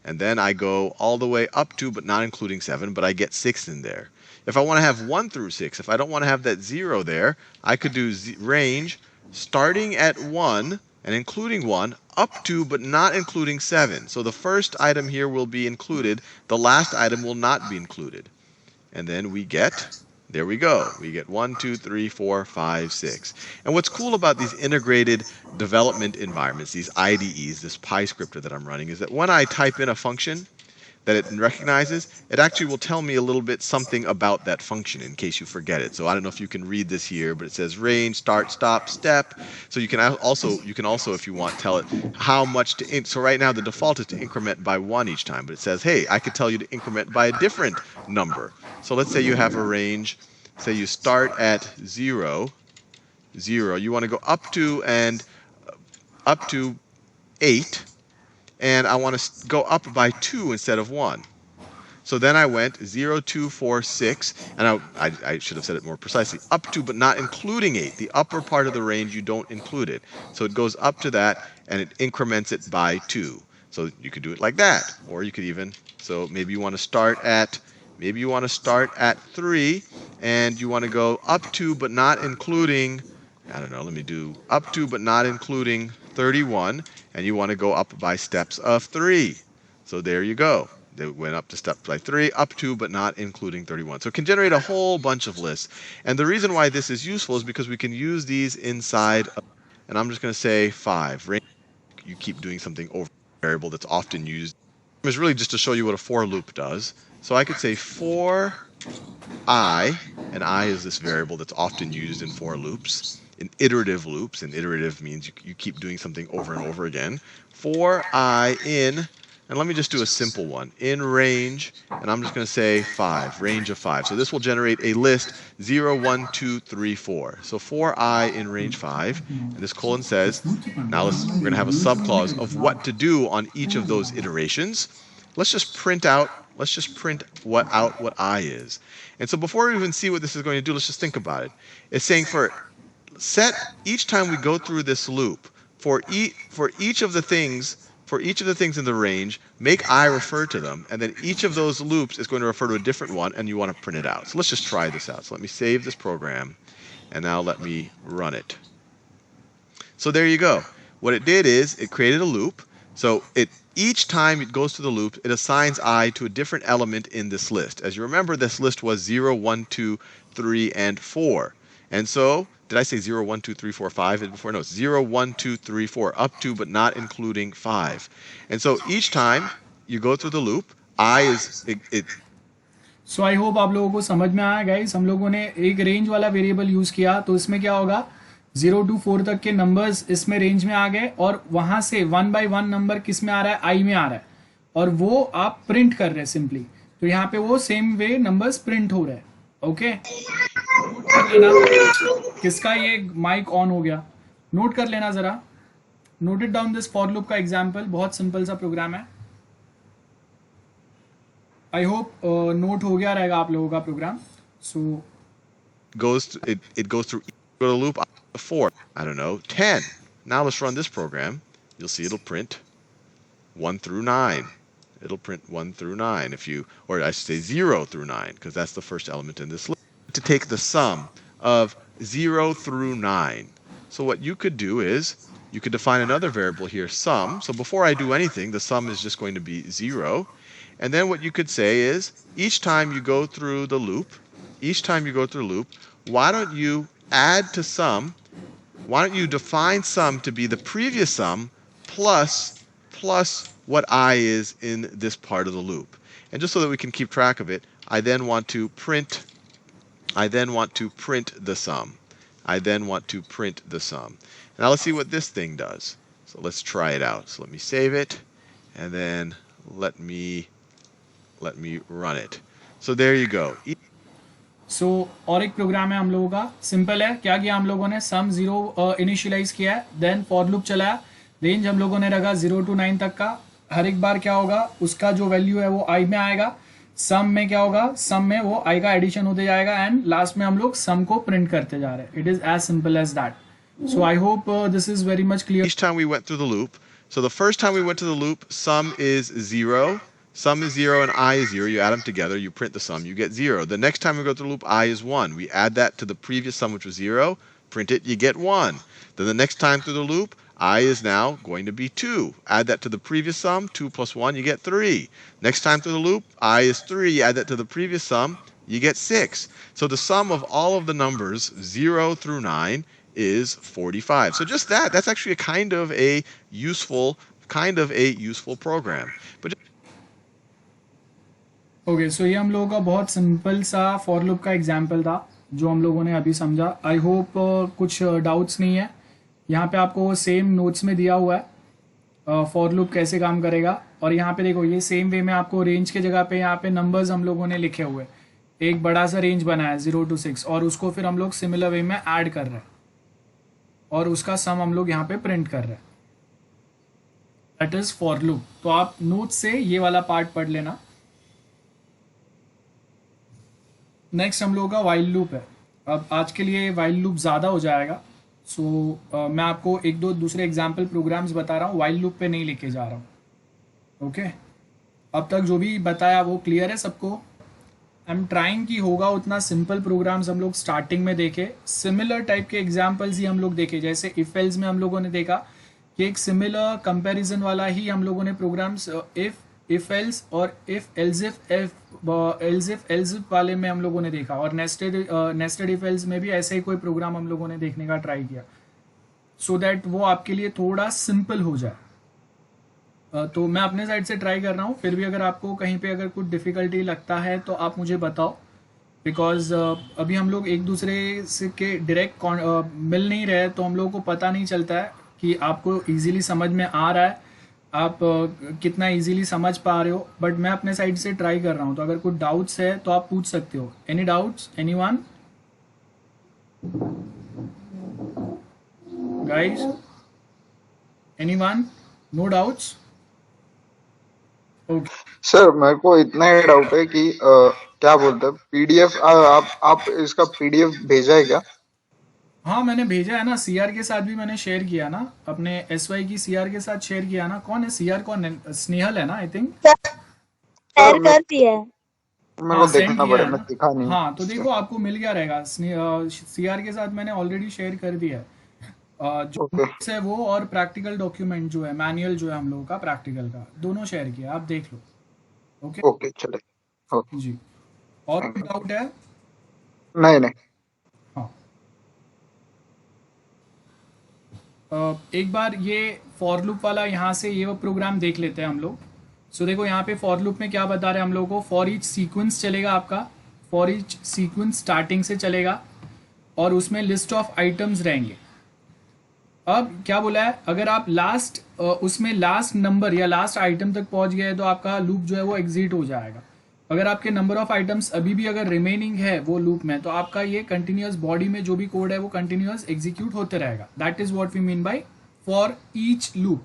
[SPEAKER 6] And then I go all the way up to but not including 7, but I get 6 in there. If I want to have 1 through 6, if I don't want to have that 0 there, I could do range starting at 1 and including 1 up to but not including 7. So the first item here will be included, the last item will not be included. And then we get, there we go. We get 1, 2, 3, 4, 5, 6. And what's cool about these integrated development environments, these IDEs, this PyScripter that I'm running, is that when I type in a function that it recognizes, it actually will tell me a little bit something about that function in case you forget it. So I don't know if you can read this here, but it says range, start, stop, step. So you can also, if you want, tell it how much to, so right now the default is to increment by 1 each time, but it says, hey, I could tell you to increment by a different number. So let's say you have a range, say you start at 0, 0, you want to go up to 8, and I want to go up by 2 instead of 1. So then I went 0, 2, 4, 6, and I should have said it more precisely, up to but not including 8. The upper part of the range, you don't include it. So it goes up to that, and it increments it by 2. So you could do it like that, or you could even, so maybe you want to start at 3, and you want to go up to but not including, I don't know, let me do up to but not including 31, and you want to go up by steps of 3. So there you go. They went up to step by 3, up to but not including 31. So it can generate a whole bunch of lists. And the reason why this is useful is because we can use these inside, and I'm just going to say 5. You keep doing something over a variable that's often used. It's really just to show you what a for loop does. So I could say for I, and I is this variable that's often used in for loops, in iterative loops, and iterative means you keep doing something over and over again. For I in, and let me just do a simple one, in range, and I'm just going to say 5, range of 5. So this will generate a list 0, 1, 2, 3, 4. So for I in range 5, and this colon says, now we're going to have a subclause of what to do on each of those iterations. Let's just print out what I is. And so before we even see what this is going to do, let's just think about it. It's saying each time we go through this loop, for each of the things in the range, make I refer to them, and then each of those loops is going to refer to a different one, and you want to print it out. So let's just try this out. So let me save this program, and now let me run it. So there you go. What it did is it created a loop. So each time it goes through the loop, it assigns I to a different element in this list. As you remember, this list was 0, 1, 2, 3, and 4. And so, did I say 0, 1, 2, 3, 4, 5 before? No, it's 0, 1, 2, 3, 4, up to but not including 5. And so each time you go through the loop, I is it.
[SPEAKER 1] So I hope आप लोगों को समझ में आया guys. हम लोगों ने एक रेंज वाला वेरिएबल यूज किया, तो इसमें क्या होगा, 0 to 4 तक के नंबर्स इसमें रेंज में आ गए, और वहां से 1 by 1 नंबर किस में आ रहा है, आई में आ रहा है, और वो आप प्रिंट कर रहे हैं सिंपली. तो यहाँ पे वो सेम वे नंबर्स प्रिंट हो रहे हैं. ओके, नोट कर लेना. किसका ये माइक ऑन हो गया, नोट कर लेना जरा. Note it down this for loop का एग्जाम्पल, बहुत सिंपल सा प्रोग्राम है. आई होप नोट हो गया रहेगा आप लोगों का program. So
[SPEAKER 6] it goes through go to loop 4, I don't know, 10. Now let's run this program. You'll see it'll print 1 through 9. It'll print 1 through 9 if you, or I should say 0 through 9, because that's the first element in this list. To take the sum of 0 through 9. So what you could do is you could define another variable here, sum. So before I do anything, the sum is just going to be 0. And then what you could say is each time you go through the loop, why don't you add to sum, why don't you define sum to be the previous sum plus what I is in this part of the loop. And just so that we can keep track of it, I then want to print the sum. Now let's see what this thing does. So let's try it out. So let me save it, and then let me run it. So there you go.
[SPEAKER 1] सो और एक programme है हम लोगों का, simple है. क्या किया हम लोगों ने, सम 0 इनिशियलाइज किया है, देन फॉर लूप चलाया, रेंज हम लोगों ने रखा 0 to 9 तक का. हर एक बार क्या होगा, उसका जो वैल्यू है वो आई में आएगा. सम में क्या होगा, सम में वो आई का एडिशन होते जाएगा, एंड लास्ट में हम लोग सम को प्रिंट करते जा रहे हैं. It is as simple as that. So I hope this is very much clear.
[SPEAKER 6] Each time we went through the loop, so the first time we went to the loop, sum is 0. Sum is 0 and I is 0. You add them together, you print the sum, you get 0. The next time we go through the loop, I is 1. We add that to the previous sum, which was 0, print it, you get 1. Then the next time through the loop, I is now going to be 2. Add that to the previous sum, 2 plus 1, you get 3. Next time through the loop, I is 3. Add that to the previous sum, you get 6. So the sum of all of the numbers 0 through 9 is 45. So just that's actually a kind of a useful program. But
[SPEAKER 1] okay, so ये हम लोगों का बहुत simple सा for loop का example था जो हम लोगों ने अभी समझा. आई होप कुछ डाउट्स नहीं है. यहाँ पे आपको सेम नोट्स में दिया हुआ है फॉर लूप कैसे काम करेगा. और यहाँ पे देखो, ये सेम वे में आपको रेंज के जगह पे यहाँ पे नंबर्स हम लोगों ने लिखे हुए, एक बड़ा सा रेंज बनाया 0 to 6, और उसको फिर हम लोग सिमिलर वे में ऐड कर रहे हैं, और उसका सम हम लोग यहाँ पे प्रिंट कर रहे हैं. That is for loop. तो आप नोट से ये वाला पार्ट पढ़ लेना. नेक्स्ट हम लोगों का वाइल लूप है. अब आज के लिए वाइल लूप ज़्यादा हो जाएगा, सो मैं आपको एक दो दूसरे एग्जाम्पल प्रोग्राम्स बता रहा हूँ, वाइल लूप पे नहीं लेके जा रहा हूँ. ओके, अब तक जो भी बताया वो क्लियर है सबको. आई एम ट्राइंग कि होगा उतना सिंपल प्रोग्राम्स हम लोग स्टार्टिंग में देखे, सिमिलर टाइप के एग्जाम्पल्स ही हम लोग देखे. जैसे इफ एल्स में हम लोगों ने देखा कि एक सिमिलर कंपैरिजन वाला ही हम लोगों ने प्रोग्राम्स इफ एल्स और इफ एल्सिफ वाले में हम लोगों ने देखा, और नेस्टेड इफ एल्स में भी ऐसे ही कोई प्रोग्राम हम लोगों ने देखने का ट्राई किया, सो दैट वो आपके लिए थोड़ा सिंपल हो जाए. तो मैं अपने साइड से ट्राई कर रहा हूँ. फिर भी अगर आपको कहीं पे अगर कुछ डिफ़िकल्टी लगता है तो आप मुझे बताओ, बिकॉज अभी हम लोग एक दूसरे से के डायरेक्ट मिल नहीं रहे, तो हम लोगों को पता नहीं चलता है कि आपको इजीली समझ में आ रहा है, आप कितना इजीली समझ पा रहे हो. बट मैं अपने साइड से ट्राई कर रहा हूँ, तो अगर कुछ डाउट्स है तो आप पूछ सकते हो. Any doubts, anyone guys, anyone? No doubts? Okay
[SPEAKER 7] sir, मेरे को इतना ही डाउट है कि क्या बोलते हैं पीडीएफ, आप इसका पीडीएफ भेजा है क्या?
[SPEAKER 1] हाँ, मैंने भेजा है ना, सीआर के साथ भी मैंने शेयर किया ना, अपने एसवाई की सीआर के साथ शेयर किया ना. कौन है सीआर? कौन है? स्नेहल है ना, आई थिंक.
[SPEAKER 4] शेयर कर दिया है.
[SPEAKER 7] मेरे को देखना पड़ेगा, मैं दिखा नहीं.
[SPEAKER 1] हाँ, तो देखो आपको मिल गया रहेगा. सीआर के साथ मैंने ऑलरेडी शेयर कर दिया है. जो notes है वो, और प्रैक्टिकल डॉक्यूमेंट जो है, मैनुअल जो है हम लोगों का प्रैक्टिकल का, दोनों शेयर किया, आप देख लो. ओके
[SPEAKER 7] ओके, चले. ओके
[SPEAKER 1] जी. और कोई डाउट है?
[SPEAKER 7] नहीं.
[SPEAKER 1] हाँ, एक बार ये फॉर लूप वाला यहाँ से ये वो प्रोग्राम देख लेते हैं हम लोग. सो देखो यहाँ पे फॉर लूप में क्या बता रहे हैं हम लोग को. फॉर ईच सीक्वेंस चलेगा आपका, फॉर ईच सीक्वेंस स्टार्टिंग से चलेगा, और उसमें लिस्ट ऑफ आइटम्स रहेंगे. अब क्या बोला है, अगर आप उसमें लास्ट नंबर या लास्ट आइटम तक पहुंच गए तो आपका लूप जो है वो एग्जिट हो जाएगा. अगर आपके नंबर ऑफ आइटम्स अभी भी अगर रिमेनिंग है वो लूप में, तो आपका ये कंटिन्यूअस बॉडी में जो भी कोड है वो कंटिन्यूअस एग्जीक्यूट होते रहेगा. That is what we mean by for each loop,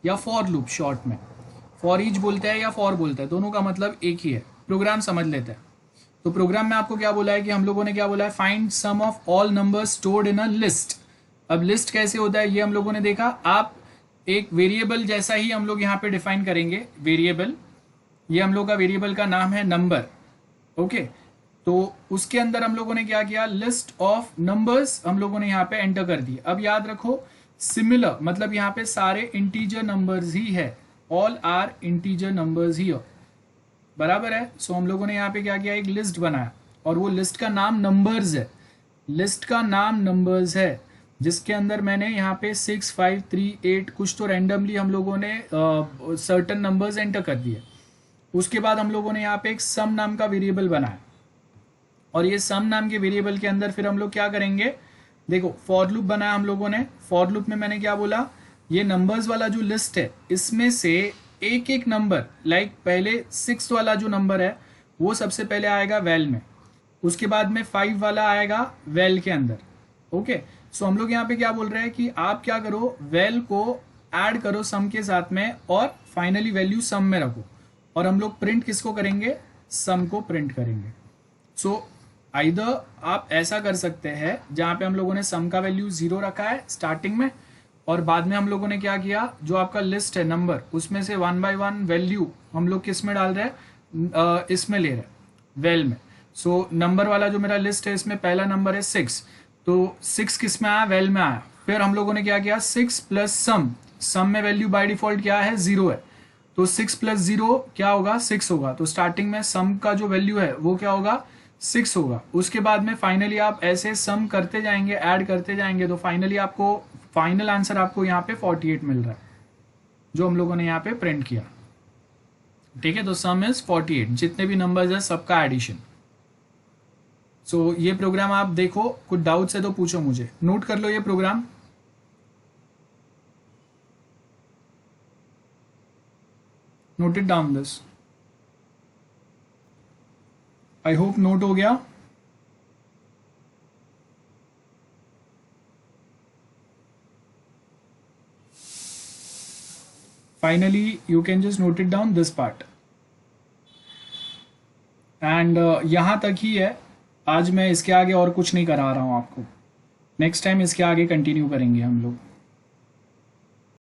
[SPEAKER 1] या फॉर लूप शॉर्ट में. फॉर ईच बोलते हैं या फॉर बोलते हैं, दोनों का मतलब एक ही है. प्रोग्राम समझ लेते हैं। तो प्रोग्राम में आपको क्या बोला है कि हम लोगों ने क्या बोला है, find sum of all numbers stored in a list. अब लिस्ट कैसे होता है ये हम लोगों ने देखा। आप एक वेरिएबल जैसा ही हम लोग यहाँ पे डिफाइन करेंगे वेरिएबल, ये हम लोग का वेरिएबल का नाम है नंबर। ओके, तो उसके अंदर हम लोगों ने क्या किया, लिस्ट ऑफ नंबर्स हम लोगों ने यहाँ पे एंटर कर दिए। अब याद रखो सिमिलर मतलब यहाँ पे सारे इंटीजर नंबर्स ही है, ऑल आर इंटीजर नंबर्स ही, बराबर है। सो हम लोगों ने यहाँ पे क्या किया, एक लिस्ट बनाया और वो लिस्ट का नाम नंबर्स है, लिस्ट का नाम नंबर्स है, जिसके अंदर मैंने यहाँ पे 6, 5, 3, 8 कुछ तो रैंडमली हम लोगों ने सर्टन नंबर्स एंटर कर दिए। उसके बाद हम लोगों ने यहाँ पे एक सम नाम का वेरिएबल बनाया और ये सम नाम के वेरिएबल के अंदर फिर हम लोग क्या करेंगे, देखो फॉर लूप बनाया हम लोगों ने। फॉर लूप में मैंने क्या बोला, ये नंबर्स वाला जो लिस्ट है इसमें से एक एक नंबर, लाइक पहले 6 वाला जो नंबर है वो सबसे पहले आएगा वेल में, उसके बाद में 5 वाला आएगा वेल के अंदर। ओके, सो हम लोग यहाँ पे क्या बोल रहे हैं कि आप क्या करो, वेल को ऐड करो सम के साथ में और फाइनली वैल्यू सम में रखो, और हम लोग प्रिंट किसको करेंगे, सम को प्रिंट करेंगे। सो आइदर आप ऐसा कर सकते हैं जहाँ पे हम लोगों ने सम का वैल्यू 0 रखा है स्टार्टिंग में, और बाद में हम लोगों ने क्या किया, जो आपका लिस्ट है नंबर उसमें से 1 by 1 वैल्यू हम लोग किस में डाल रहे हैं, इसमें ले रहे हैं वेल में। सो नंबर वाला जो मेरा लिस्ट है इसमें पहला नंबर है 6, तो 6 किस में आया, वेल में आया। फिर हम लोगों ने क्या किया, 6 प्लस सम, सम में वैल्यू बाय डिफॉल्ट क्या है, 0 है, तो 6 प्लस 0 क्या होगा, 6 होगा। तो स्टार्टिंग में सम का जो वैल्यू है वो क्या होगा, 6 होगा। उसके बाद में फाइनली आप ऐसे सम करते जाएंगे, ऐड करते जाएंगे, तो फाइनली आपको फाइनल आंसर आपको यहाँ पे 48 मिल रहा है, जो हम लोगों ने यहाँ पे प्रिंट किया। ठीक है, तो सम इज 48, जितने भी नंबर्स है सबका एडिशन। सो ये प्रोग्राम आप देखो, कुछ डाउट्स है तो पूछो मुझे, नोट कर लो ये program. Note it down this, I hope note हो गया। Finally, you can just note it down this part. And यहाँ तक ही है, आज मैं इसके आगे और कुछ नहीं करा रहा हूँ आपको, नेक्स्ट टाइम इसके आगे कंटिन्यू करेंगे हम लोग।